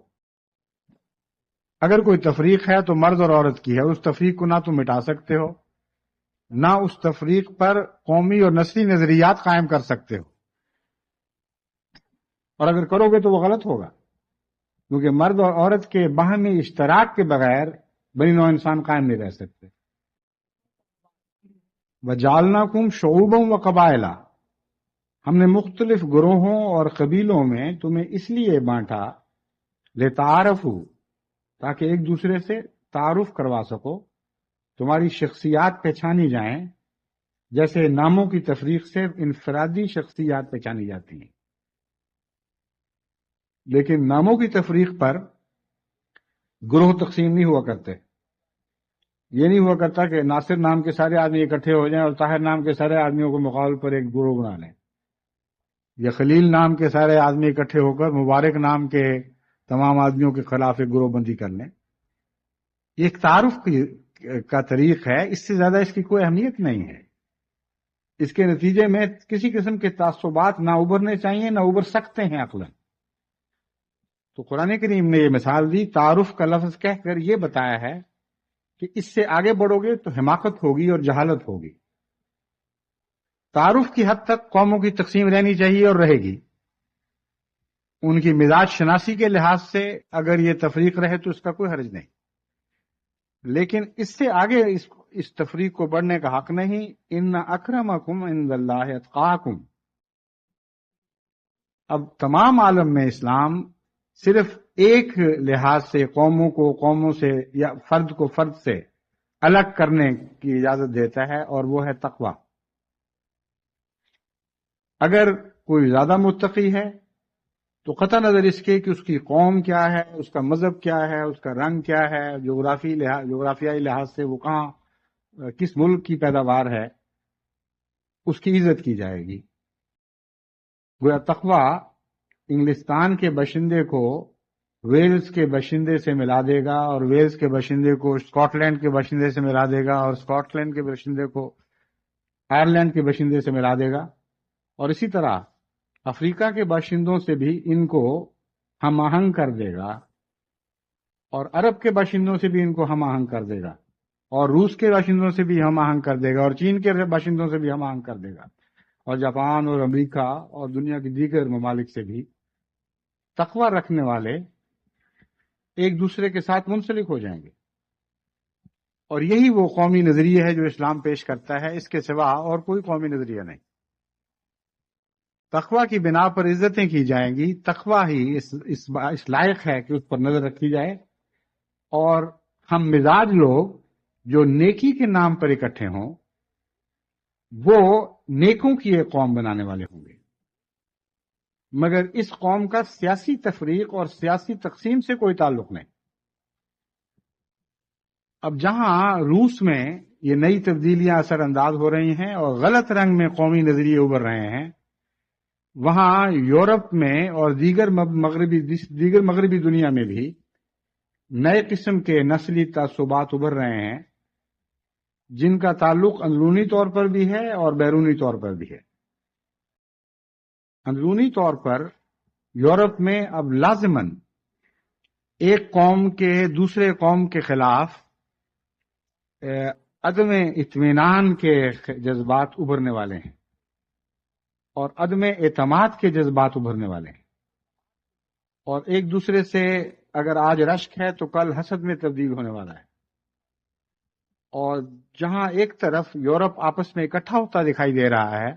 اگر کوئی تفریق ہے تو مرد اور عورت کی ہے، اس تفریق کو نہ تم مٹا سکتے ہو، نہ اس تفریق پر قومی اور نسلی نظریات قائم کر سکتے ہو، اور اگر کرو گے تو وہ غلط ہوگا، کیونکہ مرد اور عورت کے باہمی اشتراک کے بغیر بنی نوع انسان قائم نہیں رہ سکتے۔ وَجَعَلْنَاكُمْ شُعُوبًا وَقَبَائِلًا، ہم نے مختلف گروہوں اور قبیلوں میں تمہیں اس لیے بانٹا لِتَعَارَفُوا، تاکہ ایک دوسرے سے تعارف کروا سکو، تمہاری شخصیات پہچانی جائیں، جیسے ناموں کی تفریق سے انفرادی شخصیات پہچانی جاتی ہیں، لیکن ناموں کی تفریق پر گروہ تقسیم نہیں ہوا کرتے۔ یہ نہیں ہوا کرتا کہ ناصر نام کے سارے آدمی اکٹھے ہو جائیں اور طاہر نام کے سارے آدمیوں کو مقابل پر ایک گروہ بنا لیں، یا خلیل نام کے سارے آدمی اکٹھے ہو کر مبارک نام کے تمام آدمیوں کے خلاف ایک گروہ بندی کر لیں۔ یہ ایک تعارف کا طریق ہے، اس سے زیادہ اس کی کوئی اہمیت نہیں ہے۔ اس کے نتیجے میں کسی قسم کے تعصبات نہ ابھرنے چاہیے، نہ ابھر سکتے ہیں عقلاً۔ تو قرآن کریم نے یہ مثال دی، تعارف کا لفظ کہہ کر یہ بتایا ہے کہ اس سے آگے بڑھو گے تو حماقت ہوگی اور جہالت ہوگی۔ تعارف کی حد تک قوموں کی تقسیم رہنی چاہیے اور رہے گی، ان کی مزاج شناسی کے لحاظ سے اگر یہ تفریق رہے تو اس کا کوئی حرج نہیں، لیکن اس سے آگے اس تفریق کو بڑھنے کا حق نہیں۔ ان اکرمکم عند اللہ اتقاکم۔ اب تمام عالم میں اسلام صرف ایک لحاظ سے قوموں سے یا فرد کو فرد سے الگ کرنے کی اجازت دیتا ہے، اور وہ ہے تقوی۔ اگر کوئی زیادہ متقی ہے تو قطع نظر اس کے کہ اس کی قوم کیا ہے، اس کا مذہب کیا ہے، اس کا رنگ کیا ہے، جغرافیائی لحاظ سے وہ کہاں کس ملک کی پیداوار ہے، اس کی عزت کی جائے گی۔ گویا تقوی انگلستان کے باشندے کو ویلز کے باشندے سے ملا دے گا، اور ویلز کے باشندے کو اسکاٹ لینڈ کے باشندے سے ملا دے گا، اور اسکاٹ لینڈ کے باشندے کو آئرلینڈ کے باشندے سے ملا دے گا، اور اسی طرح افریقہ کے باشندوں سے بھی ان کو ہم آہنگ کر دے گا، اور عرب کے باشندوں سے بھی ان کو ہم آہنگ کر دے گا، اور روس کے باشندوں سے بھی ہم آہنگ کر دے گا، اور چین کے باشندوں سے بھی ہم آہنگ کر دے گا، اور جاپان اور امریکہ اور دنیا کی دیگر ممالک سے بھی تقوی رکھنے والے ایک دوسرے کے ساتھ منسلک ہو جائیں گے۔ اور یہی وہ قومی نظریہ ہے جو اسلام پیش کرتا ہے، اس کے سوا اور کوئی قومی نظریہ نہیں۔ تقوی کی بنا پر عزتیں کی جائیں گی، تقوی ہی اس لائق ہے کہ اس پر نظر رکھی جائے، اور ہم مزاج لوگ جو نیکی کے نام پر اکٹھے ہوں وہ نیکوں کی ایک قوم بنانے والے ہوں گے، مگر اس قوم کا سیاسی تفریق اور سیاسی تقسیم سے کوئی تعلق نہیں۔ اب جہاں روس میں یہ نئی تبدیلیاں اثر انداز ہو رہی ہیں اور غلط رنگ میں قومی نظریے ابھر رہے ہیں، وہاں یورپ میں اور دیگر مغربی دنیا میں بھی نئے قسم کے نسلی تعصبات ابھر رہے ہیں، جن کا تعلق اندرونی طور پر بھی ہے اور بیرونی طور پر بھی ہے۔ اندرونی طور پر یورپ میں اب لازماً ایک قوم کے دوسرے قوم کے خلاف عدم اطمینان کے جذبات ابھرنے والے ہیں اور عدم اعتماد کے جذبات ابھرنے والے ہیں، اور ایک دوسرے سے اگر آج رشک ہے تو کل حسد میں تبدیل ہونے والا ہے۔ اور جہاں ایک طرف یورپ آپس میں اکٹھا ہوتا دکھائی دے رہا ہے،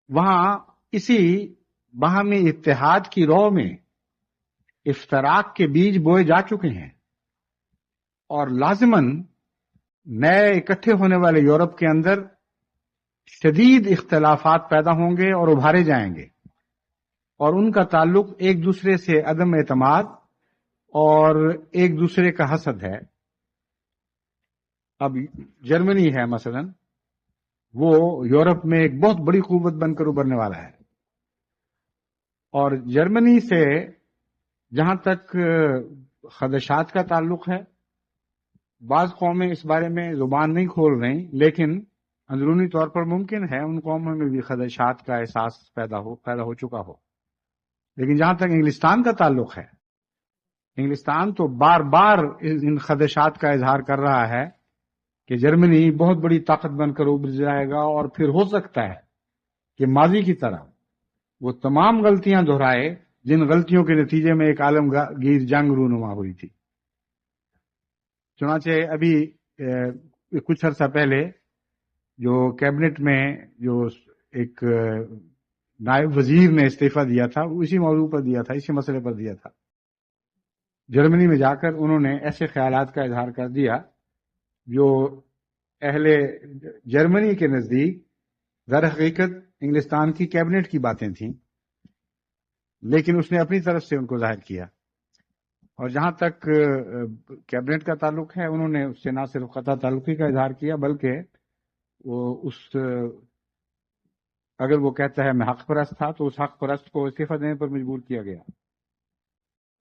وہاں اسی باہمی اتحاد کی رو میں افتراق کے بیج بوئے جا چکے ہیں، اور لازماً نئے اکٹھے ہونے والے یورپ کے اندر شدید اختلافات پیدا ہوں گے اور ابھارے جائیں گے، اور ان کا تعلق ایک دوسرے سے عدم اعتماد اور ایک دوسرے کا حسد ہے۔ اب جرمنی ہے مثلا، وہ یورپ میں ایک بہت بڑی قوت بن کر ابھرنے والا ہے، اور جرمنی سے جہاں تک خدشات کا تعلق ہے، بعض قومیں اس بارے میں زبان نہیں کھول رہی، لیکن اندرونی طور پر ممکن ہے ان قوموں میں بھی خدشات کا احساس پیدا ہو چکا ہو۔ لیکن جہاں تک انگلستان کا تعلق ہے، انگلستان تو بار بار ان خدشات کا اظہار کر رہا ہے کہ جرمنی بہت بڑی طاقت بن کر ابھر جائے گا، اور پھر ہو سکتا ہے کہ ماضی کی طرح وہ تمام غلطیاں دہرائے جن غلطیوں کے نتیجے میں ایک عالمگیر جنگ رونما ہوئی تھی۔ چنانچہ ابھی کچھ عرصہ پہلے جو کیبنٹ میں جو ایک نائب وزیر نے استعفیٰ دیا تھا، وہ اسی موضوع پر دیا تھا، اسی مسئلے پر دیا تھا۔ جرمنی میں جا کر انہوں نے ایسے خیالات کا اظہار کر دیا جو اہل جرمنی کے نزدیک در حقیقت انگلستان کی کیبنٹ کی باتیں تھیں، لیکن اس نے اپنی طرف سے ان کو ظاہر کیا۔ اور جہاں تک کیبنٹ کا تعلق ہے، انہوں نے اس سے نہ صرف قطع تعلقی کا اظہار کیا، بلکہ وہ اگر وہ کہتا ہے میں حق پرست تھا تو اس حق پرست کو استعفیٰ دینے پر مجبور کیا گیا۔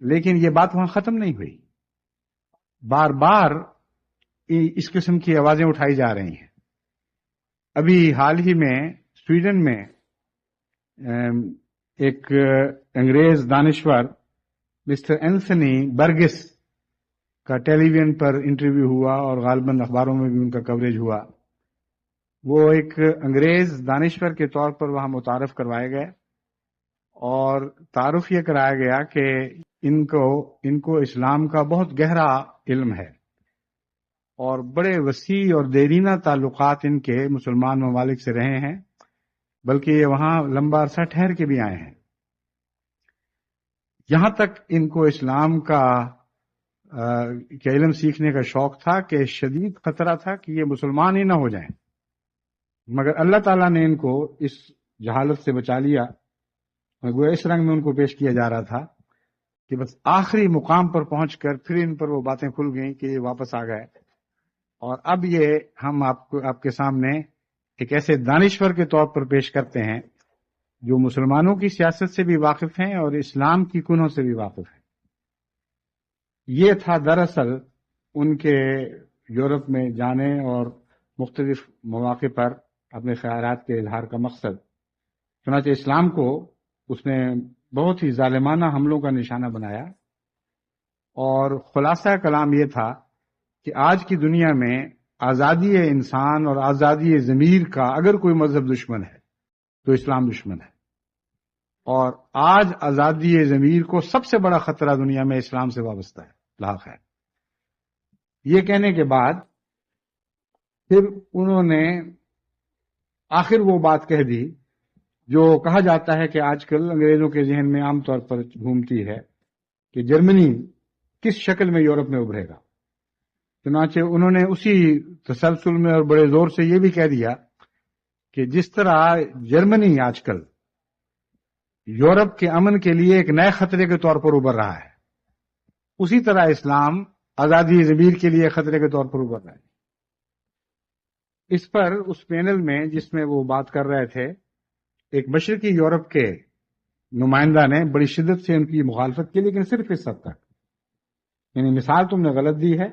لیکن یہ بات وہاں ختم نہیں ہوئی، بار بار اس قسم کی آوازیں اٹھائی جا رہی ہیں۔ ابھی حال ہی میں سویڈن میں ایک انگریز دانشور مسٹر اینتھنی برگس کا ٹیلی ویژن پر انٹرویو ہوا، اور غالباً اخباروں میں بھی ان کا کوریج ہوا۔ وہ ایک انگریز دانشور کے طور پر وہاں متعارف کروائے گئے، اور تعارف یہ کرایا گیا کہ ان کو اسلام کا بہت گہرا علم ہے، اور بڑے وسیع اور دیرینہ تعلقات ان کے مسلمان ممالک سے رہے ہیں، بلکہ یہ وہاں لمبا عرصہ ٹھہر کے بھی آئے ہیں۔ یہاں تک ان کو اسلام کا علم سیکھنے کا شوق تھا کہ شدید خطرہ تھا کہ یہ مسلمان ہی نہ ہو جائیں، مگر اللہ تعالیٰ نے ان کو اس جہالت سے بچا لیا، اور اس رنگ میں ان کو پیش کیا جا رہا تھا کہ بس آخری مقام پر پہنچ کر پھر ان پر وہ باتیں کھل گئیں کہ یہ واپس آ گئے۔ اور اب یہ ہم آپ کے سامنے ایک ایسے دانشور کے طور پر پیش کرتے ہیں جو مسلمانوں کی سیاست سے بھی واقف ہیں اور اسلام کی کنہوں سے بھی واقف ہیں۔ یہ تھا دراصل ان کے یورپ میں جانے اور مختلف مواقع پر اپنے خیالات کے اظہار کا مقصد۔ چنانچہ اسلام کو اس نے بہت ہی ظالمانہ حملوں کا نشانہ بنایا، اور خلاصہ کلام یہ تھا کہ آج کی دنیا میں آزادی انسان اور آزادی ضمیر کا اگر کوئی مذہب دشمن ہے تو اسلام دشمن ہے، اور آج آزادی ضمیر کو سب سے بڑا خطرہ دنیا میں اسلام سے وابستہ ہے، لاحق ہے۔ یہ کہنے کے بعد پھر انہوں نے آخر وہ بات کہہ دی جو کہا جاتا ہے کہ آج کل انگریزوں کے ذہن میں عام طور پر گھومتی ہے کہ جرمنی کس شکل میں یورپ میں ابھرے گا۔ چنانچہ انہوں نے اسی تسلسل میں اور بڑے زور سے یہ بھی کہہ دیا کہ جس طرح جرمنی آج کل یورپ کے امن کے لیے ایک نئے خطرے کے طور پر ابھر رہا ہے، اسی طرح اسلام آزادی ضمیر کے لیے خطرے کے طور پر ابھر رہا ہے۔ اس پر اس پینل میں جس میں وہ بات کر رہے تھے، ایک مشرقی یورپ کے نمائندہ نے بڑی شدت سے ان کی مخالفت کی، لیکن صرف اس حد تک، یعنی مثال تم نے غلط دی ہے،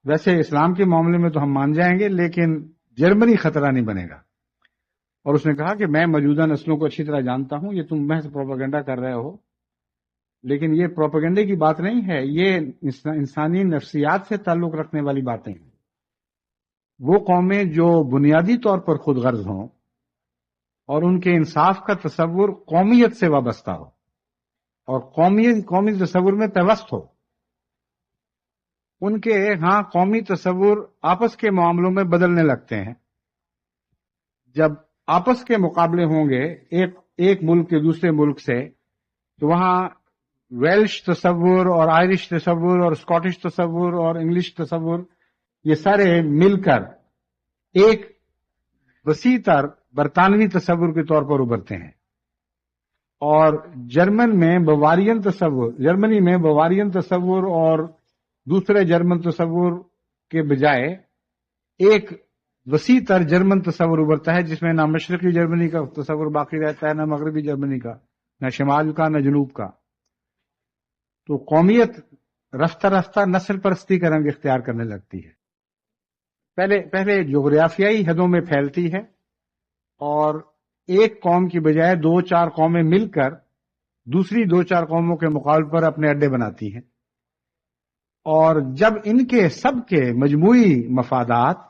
ویسے اسلام کے معاملے میں تو ہم مان جائیں گے، لیکن جرمنی خطرہ نہیں بنے گا۔ اور اس نے کہا کہ میں موجودہ نسلوں کو اچھی طرح جانتا ہوں، یہ تم محض پروپیگنڈا کر رہے ہو، لیکن یہ پروپیگنڈے کی بات نہیں ہے، یہ انسانی نفسیات سے تعلق رکھنے والی باتیں ہیں۔ وہ قومیں جو بنیادی طور پر خود غرض ہوں اور ان کے انصاف کا تصور قومیت سے وابستہ ہو اور قومی تصور میں پیوست ہو، ان کے ہاں قومی تصور آپس کے معاملوں میں بدلنے لگتے ہیں۔ جب آپس کے مقابلے ہوں گے ایک ملک کے دوسرے ملک سے، تو وہاں ویلش تصور اور آئرش تصور اور اسکاٹش تصور اور انگلش تصور یہ سارے مل کر ایک وسیع تر برطانوی تصور کے طور پر ابھرتے ہیں، اور جرمنی میں بوارین تصور اور دوسرے جرمن تصور کے بجائے ایک وسیع تر جرمن تصور ابھرتا ہے، جس میں نہ مشرقی جرمنی کا تصور باقی رہتا ہے، نہ مغربی جرمنی کا، نہ شمال کا، نہ جنوب کا۔ تو قومیت رفتہ رفتہ نسل پرستی کا رنگ اختیار کرنے لگتی ہے۔ پہلے جغرافیائی حدوں میں پھیلتی ہے، اور ایک قوم کی بجائے 2-4 قومیں مل کر دوسری 2-4 قوموں کے مقابلے پر اپنے اڈے بناتی ہیں، اور جب ان کے سب کے مجموعی مفادات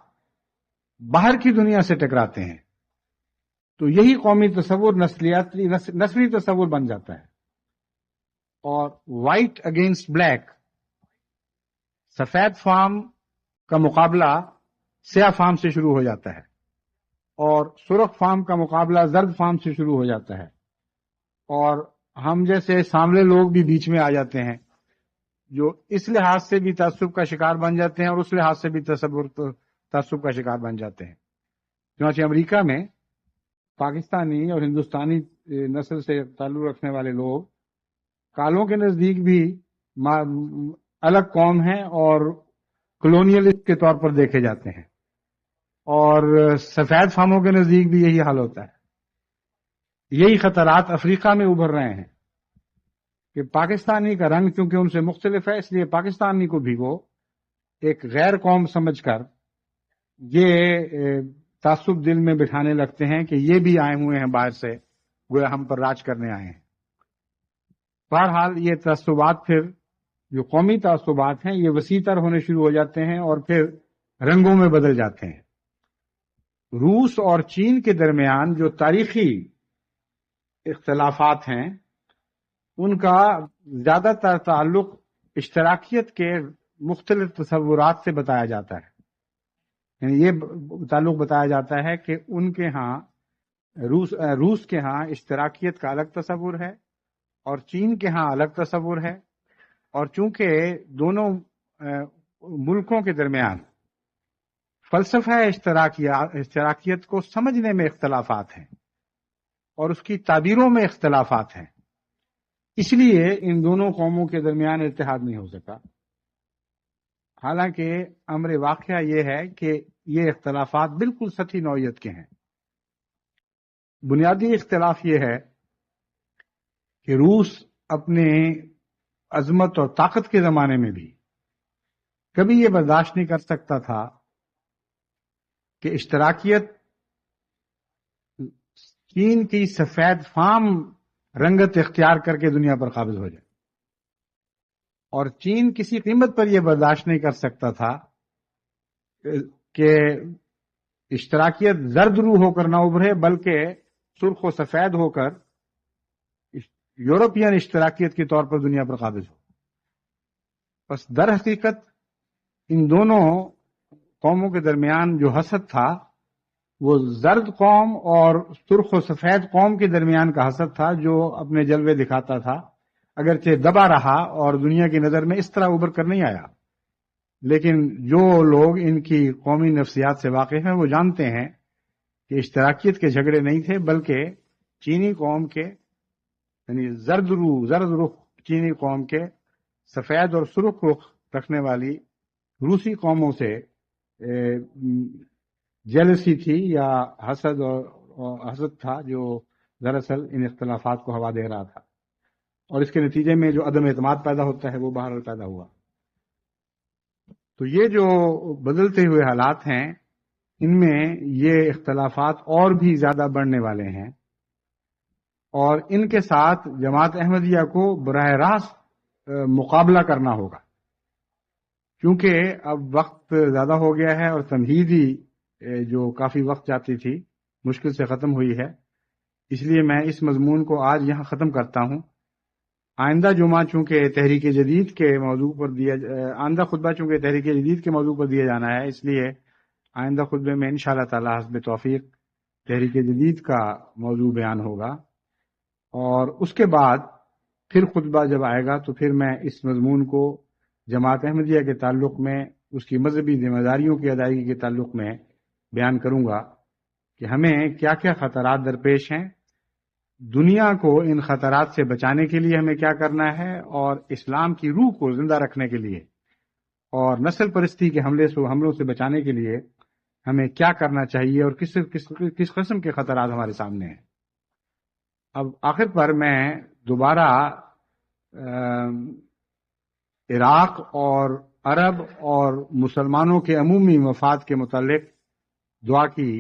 باہر کی دنیا سے ٹکراتے ہیں تو یہی قومی تصور نسلی تصور بن جاتا ہے، اور وائٹ اگینسٹ بلیک، سفید فام کا مقابلہ سیاہ فام سے شروع ہو جاتا ہے، اور سرخ فام کا مقابلہ زرد فام سے شروع ہو جاتا ہے، اور ہم جیسے سامنے لوگ بھی بیچ میں آ جاتے ہیں جو اس لحاظ سے بھی تعصب کا شکار بن جاتے ہیں اور اس لحاظ سے بھی تعصب کا شکار بن جاتے ہیں۔ چنانچہ امریکہ میں پاکستانی اور ہندوستانی نسل سے تعلق رکھنے والے لوگ کالوں کے نزدیک بھی الگ قوم ہیں اور کلونیلسٹ کے طور پر دیکھے جاتے ہیں، اور سفید فاموں کے نزدیک بھی یہی حال ہوتا ہے۔ یہی خطرات افریقہ میں ابھر رہے ہیں کہ پاکستانی کا رنگ چونکہ ان سے مختلف ہے، اس لیے پاکستانی کو بھی وہ ایک غیر قوم سمجھ کر یہ تعصب دل میں بٹھانے لگتے ہیں کہ یہ بھی آئے ہوئے ہیں باہر سے، گویا ہم پر راج کرنے آئے ہیں۔ بہرحال یہ تعصبات پھر جو قومی تعصبات ہیں یہ وسیع تر ہونے شروع ہو جاتے ہیں اور پھر رنگوں میں بدل جاتے ہیں۔ روس اور چین کے درمیان جو تاریخی اختلافات ہیں ان کا زیادہ تر تعلق اشتراکیت کے مختلف تصورات سے بتایا جاتا ہے، یعنی یہ تعلق بتایا جاتا ہے کہ ان کے ہاں روس کے ہاں اشتراکیت کا الگ تصور ہے اور چین کے ہاں الگ تصور ہے، اور چونکہ دونوں ملکوں کے درمیان فلسفہ اشتراکیت کو سمجھنے میں اختلافات ہیں اور اس کی تعبیروں میں اختلافات ہیں، اس لیے ان دونوں قوموں کے درمیان اتحاد نہیں ہو سکا۔ حالانکہ امر واقعہ یہ ہے کہ یہ اختلافات بالکل سطحی نوعیت کے ہیں۔ بنیادی اختلاف یہ ہے کہ روس اپنے عظمت اور طاقت کے زمانے میں بھی کبھی یہ برداشت نہیں کر سکتا تھا کہ اشتراکیت چین کی سفید فام رنگت اختیار کر کے دنیا پر قابض ہو جائے، اور چین کسی قیمت پر یہ برداشت نہیں کر سکتا تھا کہ اشتراکیت زرد رو ہو کر نہ ابھرے بلکہ سرخ و سفید ہو کر یورپین اشتراکیت کے طور پر دنیا پر قابض ہو۔ بس در حقیقت ان دونوں قوموں کے درمیان جو حسد تھا وہ زرد قوم اور سرخ و سفید قوم کے درمیان کا حسد تھا، جو اپنے جلوے دکھاتا تھا، اگرچہ دبا رہا اور دنیا کی نظر میں اس طرح ابھر کر نہیں آیا، لیکن جو لوگ ان کی قومی نفسیات سے واقف ہیں وہ جانتے ہیں کہ اشتراکیت کے جھگڑے نہیں تھے بلکہ چینی قوم کے یعنی زرد رخ چینی قوم کے سفید اور سرخ رخ رکھنے والی روسی قوموں سے جیلسی تھی یا حسد تھا، جو دراصل ان اختلافات کو ہوا دے رہا تھا، اور اس کے نتیجے میں جو عدم اعتماد پیدا ہوتا ہے وہ بہرحال پیدا ہوا۔ تو یہ جو بدلتے ہوئے حالات ہیں ان میں یہ اختلافات اور بھی زیادہ بڑھنے والے ہیں، اور ان کے ساتھ جماعت احمدیہ کو براہ راست مقابلہ کرنا ہوگا۔ چونکہ اب وقت زیادہ ہو گیا ہے اور تمہیدی جو کافی وقت جاتی تھی مشکل سے ختم ہوئی ہے، اس لیے میں اس مضمون کو آج یہاں ختم کرتا ہوں۔ آئندہ جمعہ چونکہ تحریک جدید کے موضوع پر آئندہ خطبہ چونکہ تحریک جدید کے موضوع پر دیا جانا ہے، اس لیے آئندہ خطبے میں انشاءاللہ تعالی حسب توفیق تحریک جدید کا موضوع بیان ہوگا، اور اس کے بعد پھر خطبہ جب آئے گا تو پھر میں اس مضمون کو جماعت احمدیہ کے تعلق میں، اس کی مذہبی ذمہ داریوں کی ادائیگی کے تعلق میں بیان کروں گا کہ ہمیں کیا کیا خطرات درپیش ہیں، دنیا کو ان خطرات سے بچانے کے لیے ہمیں کیا کرنا ہے، اور اسلام کی روح کو زندہ رکھنے کے لیے اور نسل پرستی کے حملوں سے بچانے کے لیے ہمیں کیا کرنا چاہیے، اور کس قسم کے خطرات ہمارے سامنے ہیں۔ اب آخر پر میں دوبارہ عراق اور عرب اور مسلمانوں کے عمومی مفاد کے متعلق دعا کی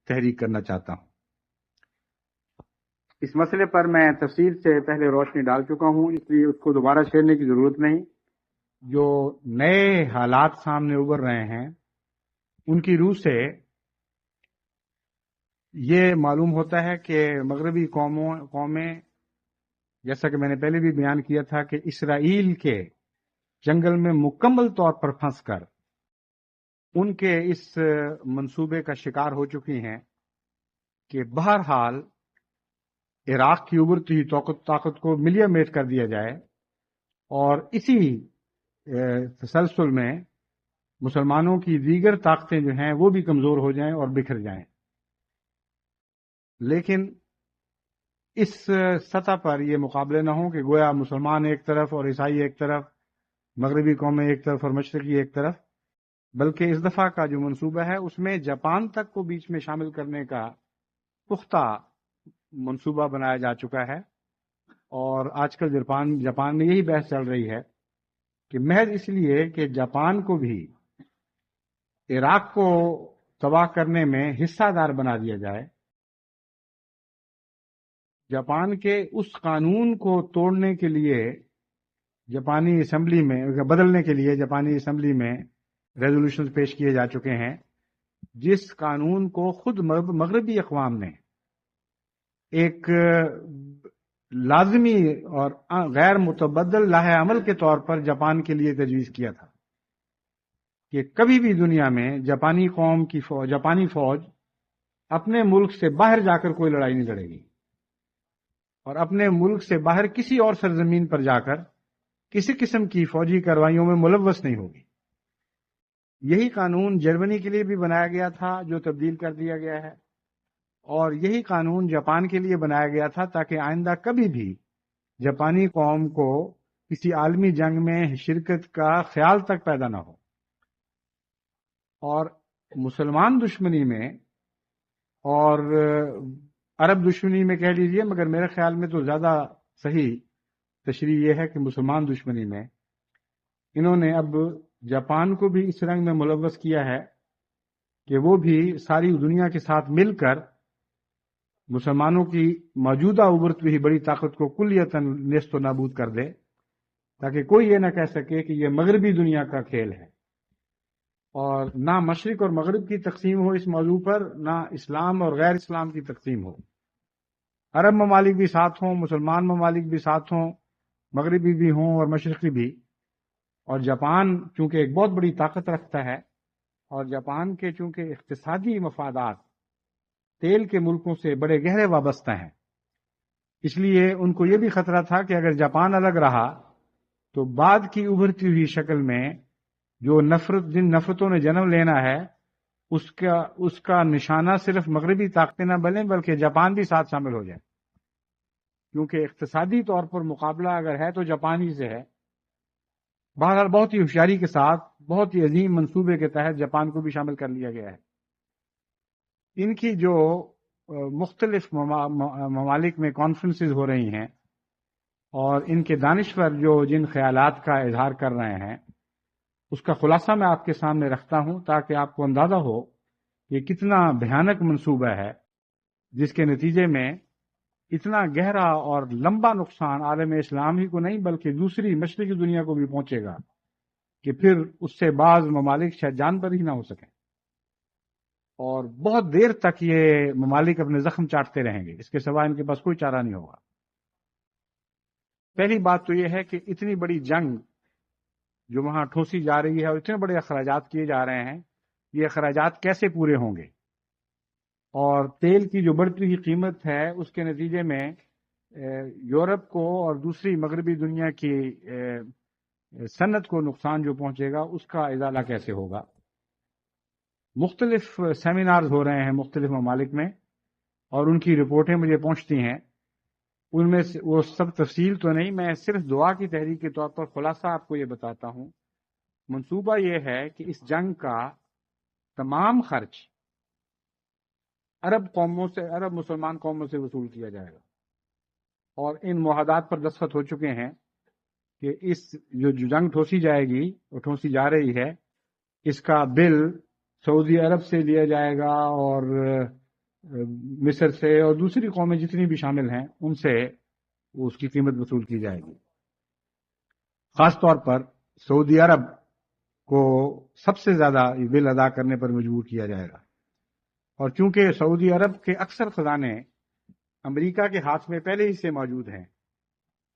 تحریک کرنا چاہتا ہوں۔ اس مسئلے پر میں تفصیل سے پہلے روشنی ڈال چکا ہوں، اس لیے اس کو دوبارہ چھیڑنے کی ضرورت نہیں۔ جو نئے حالات سامنے ابھر رہے ہیں ان کی روح سے یہ معلوم ہوتا ہے کہ مغربی قومیں، جیسا کہ میں نے پہلے بھی بیان کیا تھا، کہ اسرائیل کے جنگل میں مکمل طور پر پھنس کر ان کے اس منصوبے کا شکار ہو چکی ہیں کہ بہرحال عراق کی ابھرتی ہوئی طاقت کو ملیہ میٹ کر دیا جائے، اور اسی تسلسل میں مسلمانوں کی دیگر طاقتیں جو ہیں وہ بھی کمزور ہو جائیں اور بکھر جائیں۔ لیکن اس سطح پر یہ مقابلے نہ ہوں کہ گویا مسلمان ایک طرف اور عیسائی ایک طرف، مغربی قومیں ایک طرف اور مشرقی ایک طرف، بلکہ اس دفعہ کا جو منصوبہ ہے اس میں جاپان تک کو بیچ میں شامل کرنے کا پختہ منصوبہ بنایا جا چکا ہے، اور آج کل جاپان میں یہی بحث چل رہی ہے کہ محض اس لیے کہ جاپان کو بھی عراق کو تباہ کرنے میں حصہ دار بنا دیا جائے، جاپان کے اس قانون کو توڑنے کے لیے جاپانی اسمبلی میں بدلنے کے لیے جاپانی اسمبلی میں ریزولوشنز پیش کیے جا چکے ہیں، جس قانون کو خود مغربی اقوام نے ایک لازمی اور غیر متبدل لاہ عمل کے طور پر جاپان کے لیے تجویز کیا تھا کہ کبھی بھی دنیا میں جاپانی فوج اپنے ملک سے باہر جا کر کوئی لڑائی نہیں لڑے گی، اور اپنے ملک سے باہر کسی اور سرزمین پر جا کر کسی قسم کی فوجی کارروائیوں میں ملوث نہیں ہوگی۔ یہی قانون جرمنی کے لیے بھی بنایا گیا تھا جو تبدیل کر دیا گیا ہے، اور یہی قانون جاپان کے لیے بنایا گیا تھا تاکہ آئندہ کبھی بھی جاپانی قوم کو کسی عالمی جنگ میں شرکت کا خیال تک پیدا نہ ہو۔ اور مسلمان دشمنی میں اور عرب دشمنی میں کہہ لیجئے، مگر میرے خیال میں تو زیادہ صحیح تشریح یہ ہے کہ مسلمان دشمنی میں انہوں نے اب جاپان کو بھی اس رنگ میں ملوث کیا ہے کہ وہ بھی ساری دنیا کے ساتھ مل کر مسلمانوں کی موجودہ ابھرتی ہوئی بڑی طاقت کو کلیتاً نیست و نابود کر دے، تاکہ کوئی یہ نہ کہہ سکے کہ یہ مغربی دنیا کا کھیل ہے، اور نہ مشرق اور مغرب کی تقسیم ہو اس موضوع پر، نہ اسلام اور غیر اسلام کی تقسیم ہو۔ عرب ممالک بھی ساتھ ہوں، مسلمان ممالک بھی ساتھ ہوں، مغربی بھی ہوں اور مشرقی بھی، اور جاپان چونکہ ایک بہت بڑی طاقت رکھتا ہے، اور جاپان کے چونکہ اقتصادی مفادات تیل کے ملکوں سے بڑے گہرے وابستہ ہیں، اس لیے ان کو یہ بھی خطرہ تھا کہ اگر جاپان الگ رہا تو بعد کی ابھرتی ہوئی شکل میں جو جن نفرتوں نے جنم لینا ہے اس کا نشانہ صرف مغربی طاقتیں نہ بنیں بلکہ جاپان بھی ساتھ شامل ہو جائے، کیونکہ اقتصادی طور پر مقابلہ اگر ہے تو جاپانی سے ہے۔ بہرحال بہت ہی ہوشیاری کے ساتھ بہت ہی عظیم منصوبے کے تحت جاپان کو بھی شامل کر لیا گیا ہے۔ ان کی جو مختلف ممالک میں کانفرنسز ہو رہی ہیں اور ان کے دانشور جو جن خیالات کا اظہار کر رہے ہیں، اس کا خلاصہ میں آپ کے سامنے رکھتا ہوں تاکہ آپ کو اندازہ ہو کہ کتنا بھیانک منصوبہ ہے، جس کے نتیجے میں اتنا گہرا اور لمبا نقصان عالم اسلام ہی کو نہیں بلکہ دوسری مشرقی دنیا کو بھی پہنچے گا۔ کہ پھر اس سے بعض ممالک شاید جان پر ہی نہ ہو سکیں، اور بہت دیر تک یہ ممالک اپنے زخم چاٹتے رہیں گے، اس کے سوا ان کے پاس کوئی چارہ نہیں ہوگا۔ پہلی بات تو یہ ہے کہ اتنی بڑی جنگ جو وہاں ٹھوسی جا رہی ہے اور اتنے بڑے اخراجات کیے جا رہے ہیں، یہ اخراجات کیسے پورے ہوں گے؟ اور تیل کی جو بڑھتی ہوئی قیمت ہے اس کے نتیجے میں یورپ کو اور دوسری مغربی دنیا کی صنعت کو نقصان جو پہنچے گا، اس کا ازالہ کیسے ہوگا؟ مختلف سیمینارز ہو رہے ہیں مختلف ممالک میں، اور ان کی رپورٹیں مجھے پہنچتی ہیں، ان میں وہ سب تفصیل تو نہیں، میں صرف دعا کی تحریک کے طور پر خلاصہ آپ کو یہ بتاتا ہوں۔ منصوبہ یہ ہے کہ اس جنگ کا تمام خرچ عرب مسلمان قوموں سے وصول کیا جائے گا، اور ان معاہدات پر دستخط ہو چکے ہیں کہ اس جو جنگ ٹھوسی جائے گی اور ٹھوسی جا رہی ہے، اس کا بل سعودی عرب سے لیا جائے گا اور مصر سے اور دوسری قومیں جتنی بھی شامل ہیں ان سے اس کی قیمت وصول کی جائے گی۔ خاص طور پر سعودی عرب کو سب سے زیادہ یہ بل ادا کرنے پر مجبور کیا جائے گا، اور چونکہ سعودی عرب کے اکثر خزانے امریکہ کے ہاتھ میں پہلے ہی سے موجود ہیں،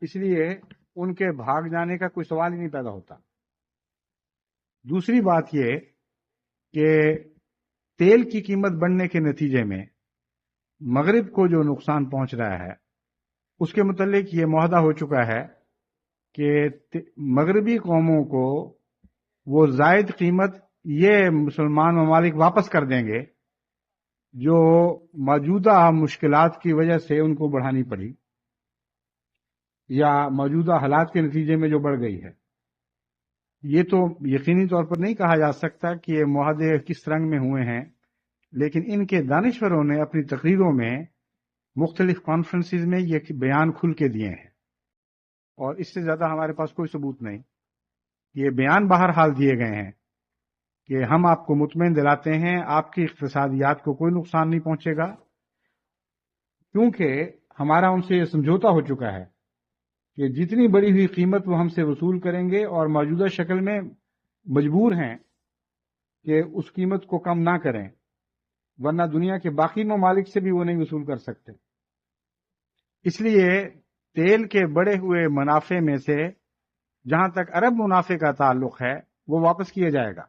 اس لیے ان کے بھاگ جانے کا کوئی سوال ہی نہیں پیدا ہوتا۔ دوسری بات یہ کہ تیل کی قیمت بڑھنے کے نتیجے میں مغرب کو جو نقصان پہنچ رہا ہے، اس کے متعلق یہ معاہدہ ہو چکا ہے کہ مغربی قوموں کو وہ زائد قیمت یہ مسلمان ممالک واپس کر دیں گے جو موجودہ مشکلات کی وجہ سے ان کو بڑھانی پڑی یا موجودہ حالات کے نتیجے میں جو بڑھ گئی ہے۔ یہ تو یقینی طور پر نہیں کہا جا سکتا کہ یہ معاہدے کس رنگ میں ہوئے ہیں، لیکن ان کے دانشوروں نے اپنی تقریروں میں مختلف کانفرنسز میں یہ بیان کھل کے دیے ہیں، اور اس سے زیادہ ہمارے پاس کوئی ثبوت نہیں۔ یہ بیان بہرحال دیے گئے ہیں کہ ہم آپ کو مطمئن دلاتے ہیں آپ کی اقتصادیات کو کوئی نقصان نہیں پہنچے گا، کیونکہ ہمارا ان سے یہ سمجھوتا ہو چکا ہے کہ جتنی بڑی ہوئی قیمت وہ ہم سے وصول کریں گے اور موجودہ شکل میں مجبور ہیں کہ اس قیمت کو کم نہ کریں، ورنہ دنیا کے باقی ممالک سے بھی وہ نہیں وصول کر سکتے۔ اس لیے تیل کے بڑے ہوئے منافع میں سے جہاں تک عرب منافع کا تعلق ہے وہ واپس کیا جائے گا،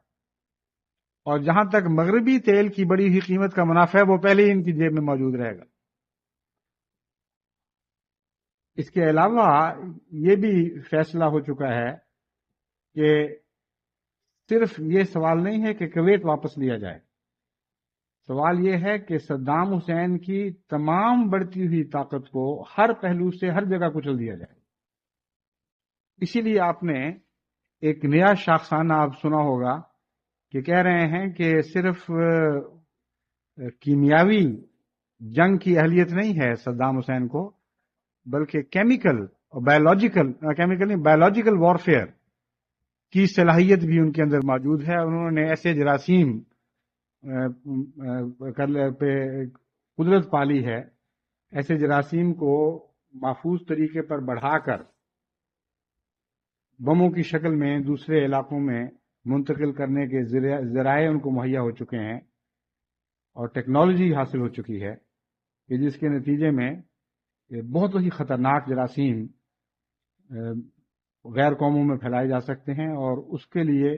اور جہاں تک مغربی تیل کی بڑی ہوئی قیمت کا منافع ہے وہ پہلے ہی ان کی جیب میں موجود رہے گا۔ اس کے علاوہ یہ بھی فیصلہ ہو چکا ہے کہ صرف یہ سوال نہیں ہے کہ کویت واپس لیا جائے، سوال یہ ہے کہ صدام حسین کی تمام بڑھتی ہوئی طاقت کو ہر پہلو سے ہر جگہ کچل دیا جائے۔ اسی لیے آپ نے ایک نیا شاخسانہ آپ سنا ہوگا کہ کہہ رہے ہیں کہ صرف کیمیاوی جنگ کی اہلیت نہیں ہے صدام حسین کو، بلکہ کیمیکل اور بایولوجیکل وارفیئر کی صلاحیت بھی ان کے اندر موجود ہے۔ انہوں نے ایسے جراثیم پہ قدرت پالی ہے، ایسے جراثیم کو محفوظ طریقے پر بڑھا کر بموں کی شکل میں دوسرے علاقوں میں منتقل کرنے کے ذرائع ان کو مہیا ہو چکے ہیں، اور ٹیکنالوجی حاصل ہو چکی ہے کہ جس کے نتیجے میں بہت ہی خطرناک جراثیم غیر قوموں میں پھیلائے جا سکتے ہیں، اور اس کے لیے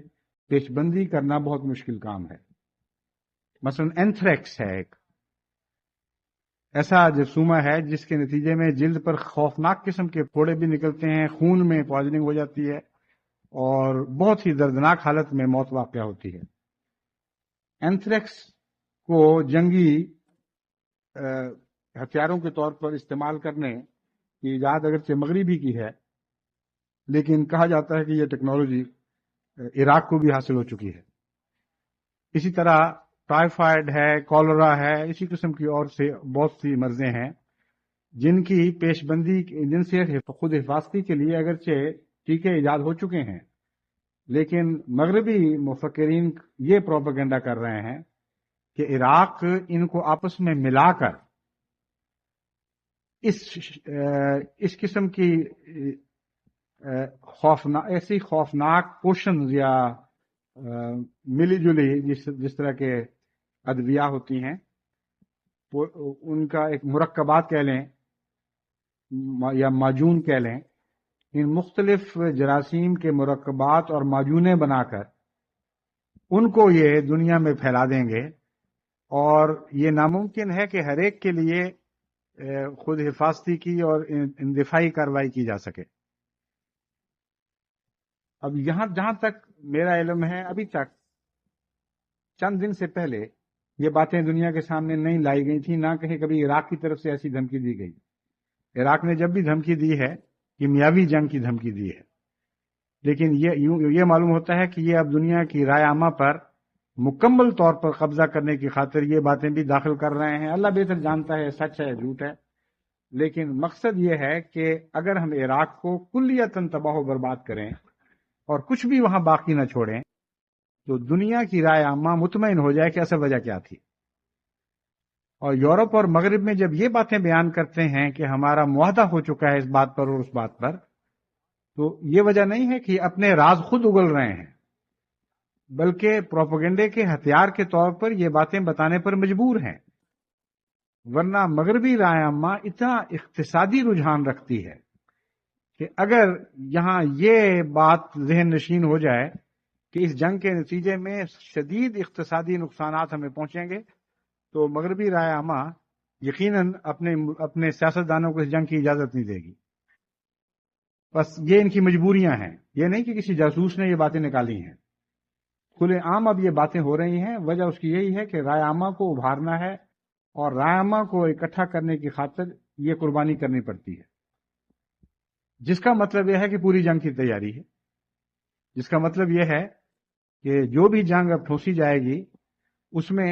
پیش بندی کرنا بہت مشکل کام ہے۔ مثلا اینتھریکس ہے، ایک ایسا جرثومہ ہے جس کے نتیجے میں جلد پر خوفناک قسم کے پھوڑے بھی نکلتے ہیں، خون میں پوائزننگ ہو جاتی ہے، اور بہت ہی دردناک حالت میں موت واقع ہوتی ہے۔ اینتھریکس کو جنگی ہتھیاروں کے طور پر استعمال کرنے کی ایجاد اگرچہ مغربی کی ہے، لیکن کہا جاتا ہے کہ یہ ٹیکنالوجی عراق کو بھی حاصل ہو چکی ہے۔ اسی طرح ٹائیفائڈ ہے، کولرا ہے، اسی قسم کی اور سے بہت سی مرضیں ہیں جن کی پیش بندی، جن سے خود حفاظتی کے لیے اگرچہ ٹیکے ایجاد ہو چکے ہیں، لیکن مغربی مفکرین یہ پروپیگنڈا کر رہے ہیں کہ عراق ان کو آپس میں ملا کر اس قسم کی ایسی خوفناک پوشنز یا ملی جلی جس طرح کے ادویہ ہوتی ہیں، ان کا ایک مرکبات کہہ لیں یا معجون کہہ لیں، ان مختلف جراثیم کے مرکبات اور معجونیں بنا کر ان کو یہ دنیا میں پھیلا دیں گے، اور یہ ناممکن ہے کہ ہر ایک کے لیے خود حفاظتی کی اور اندفاعی کارروائی کی جا سکے۔ اب جہاں تک میرا علم ہے، ابھی تک چند دن سے پہلے یہ باتیں دنیا کے سامنے نہیں لائی گئی تھیں، نہ کہیں کبھی عراق کی طرف سے ایسی دھمکی دی گئی۔ عراق نے جب بھی دھمکی دی ہے، کیمیاوی جنگ کی دھمکی دی ہے، لیکن یہ معلوم ہوتا ہے کہ یہ اب دنیا کی رائے عامہ پر مکمل طور پر قبضہ کرنے کی خاطر یہ باتیں بھی داخل کر رہے ہیں۔ اللہ بہتر جانتا ہے سچ ہے جھوٹ ہے، لیکن مقصد یہ ہے کہ اگر ہم عراق کو کلیتاً تباہ و برباد کریں اور کچھ بھی وہاں باقی نہ چھوڑیں تو دنیا کی رائے عامہ مطمئن ہو جائے کہ اصل وجہ کیا تھی۔ اور یورپ اور مغرب میں جب یہ باتیں بیان کرتے ہیں کہ ہمارا معاہدہ ہو چکا ہے اس بات پر اور اس بات پر، تو یہ وجہ نہیں ہے کہ اپنے راز خود اگل رہے ہیں، بلکہ پروپیگنڈے کے ہتھیار کے طور پر یہ باتیں بتانے پر مجبور ہیں۔ ورنہ مغربی رائے عامہ اتنا اقتصادی رجحان رکھتی ہے کہ اگر یہاں یہ بات ذہن نشین ہو جائے کہ اس جنگ کے نتیجے میں شدید اقتصادی نقصانات ہمیں پہنچیں گے، تو مغربی رائے عامہ یقیناً اپنے سیاستدانوں کو اس جنگ کی اجازت نہیں دے گی۔ بس یہ ان کی مجبوریاں ہیں، یہ نہیں کہ کسی جاسوس نے یہ باتیں نکالی ہیں۔ کھلے عام اب یہ باتیں ہو رہی ہیں، وجہ اس کی یہی ہے کہ رائے عامہ کو ابھارنا ہے، اور رائے عامہ کو اکٹھا کرنے کی خاطر یہ قربانی کرنی پڑتی ہے، جس کا مطلب یہ ہے کہ پوری جنگ کی تیاری ہے، جس کا مطلب یہ ہے کہ جو بھی جنگ اب ٹھوسی جائے گی اس میں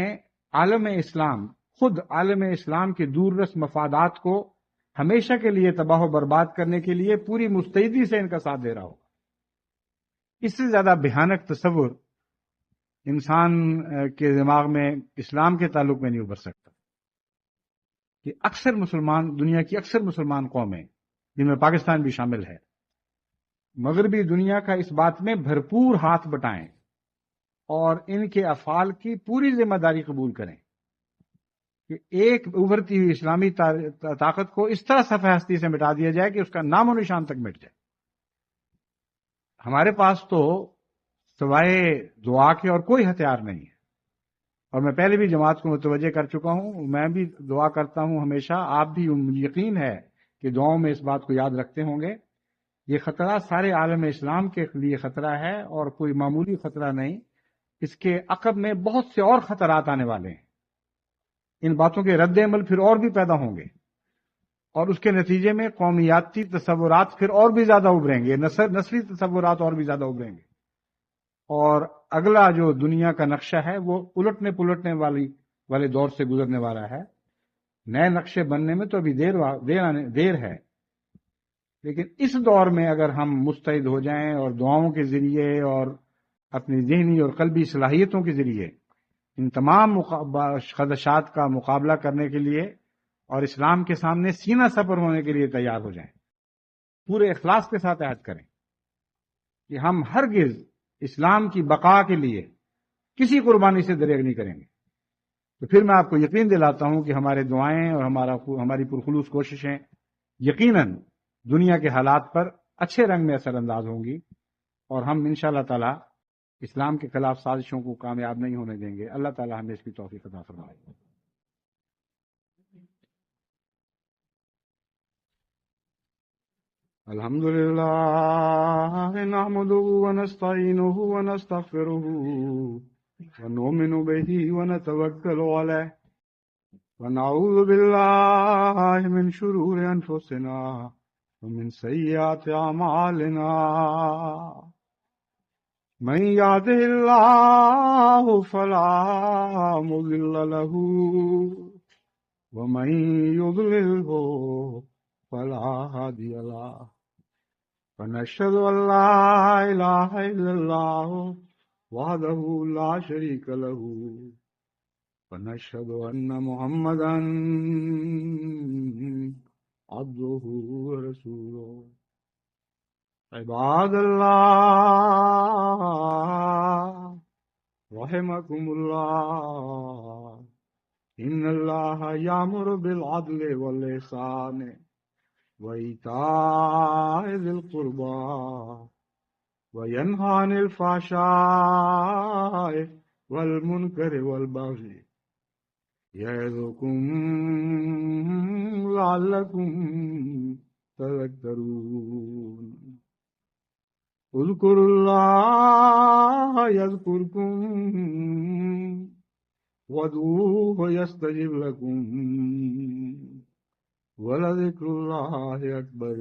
عالم اسلام، خود عالم اسلام کے دور رس مفادات کو ہمیشہ کے لیے تباہ و برباد کرنے کے لیے پوری مستعدی سے ان کا ساتھ دے رہا ہوگا۔ اس سے زیادہ بھیانک تصور انسان کے دماغ میں اسلام کے تعلق میں نہیں ابھر سکتا کہ اکثر مسلمان، دنیا کی اکثر مسلمان قومیں جن میں پاکستان بھی شامل ہے، مغربی دنیا کا اس بات میں بھرپور ہاتھ بٹائیں اور ان کے افعال کی پوری ذمہ داری قبول کریں کہ ایک ابھرتی ہوئی اسلامی طاقت کو اس طرح صفحہ ہستی سے مٹا دیا جائے کہ اس کا نام و نشان تک مٹ جائے۔ ہمارے پاس تو سوائے دعا کے اور کوئی ہتھیار نہیں ہے، اور میں پہلے بھی جماعت کو متوجہ کر چکا ہوں، میں بھی دعا کرتا ہوں ہمیشہ، آپ بھی یقین ہے کہ دعاؤں میں اس بات کو یاد رکھتے ہوں گے۔ یہ خطرہ سارے عالم اسلام کے لیے خطرہ ہے، اور کوئی معمولی خطرہ نہیں، اس کے عقب میں بہت سے اور خطرات آنے والے ہیں۔ ان باتوں کے رد عمل پھر اور بھی پیدا ہوں گے، اور اس کے نتیجے میں قومیاتی تصورات پھر اور بھی زیادہ ابھریں گے، نسلی تصورات اور بھی زیادہ ابھریں گے، اور اگلا جو دنیا کا نقشہ ہے وہ الٹنے پلٹنے والے دور سے گزرنے والا ہے۔ نئے نقشے بننے میں تو ابھی دیر ہے، لیکن اس دور میں اگر ہم مستعد ہو جائیں اور دعاؤں کے ذریعے اور اپنی ذہنی اور قلبی صلاحیتوں کے ذریعے ان تمام خدشات کا مقابلہ کرنے کے لیے اور اسلام کے سامنے سینہ سپر ہونے کے لیے تیار ہو جائیں، پورے اخلاص کے ساتھ عہد کریں کہ ہم ہرگز اسلام کی بقا کے لیے کسی قربانی سے دریغ نہیں کریں گے، تو پھر میں آپ کو یقین دلاتا ہوں کہ ہمارے دعائیں اور ہماری پرخلوص کوششیں یقیناً دنیا کے حالات پر اچھے رنگ میں اثر انداز ہوں گی، اور ہم انشاءاللہ تعالی اسلام کے خلاف سازشوں کو کامیاب نہیں ہونے دیں گے۔ اللہ تعالی ہمیں اس کی توفیق عطا فرمائے۔ الحمد للہ نحمده ونستعینه ونستغفره ونؤمن به ونتوکل علیہ ونعوذ باللہ من شرور انفسنا ومن سیئات اعمالنا من يهده الله فلا مضل له ومن يضلله فلا هادي له ونشهد أن لا إله إلا الله وحده لا شريك له ونشهد أن محمدا عبده ورسوله عباد اللہ رحمکم اللہ ان اللہ یامر بالعدل والاحسان وایتاء ذی القربى وینہی عن الفحشاء والمنکر والبغی یعظکم لعلکم تذکرون اذکروا اللہ یذکرکم وادعوه یستجب لکم ولذکر اللہ اکبر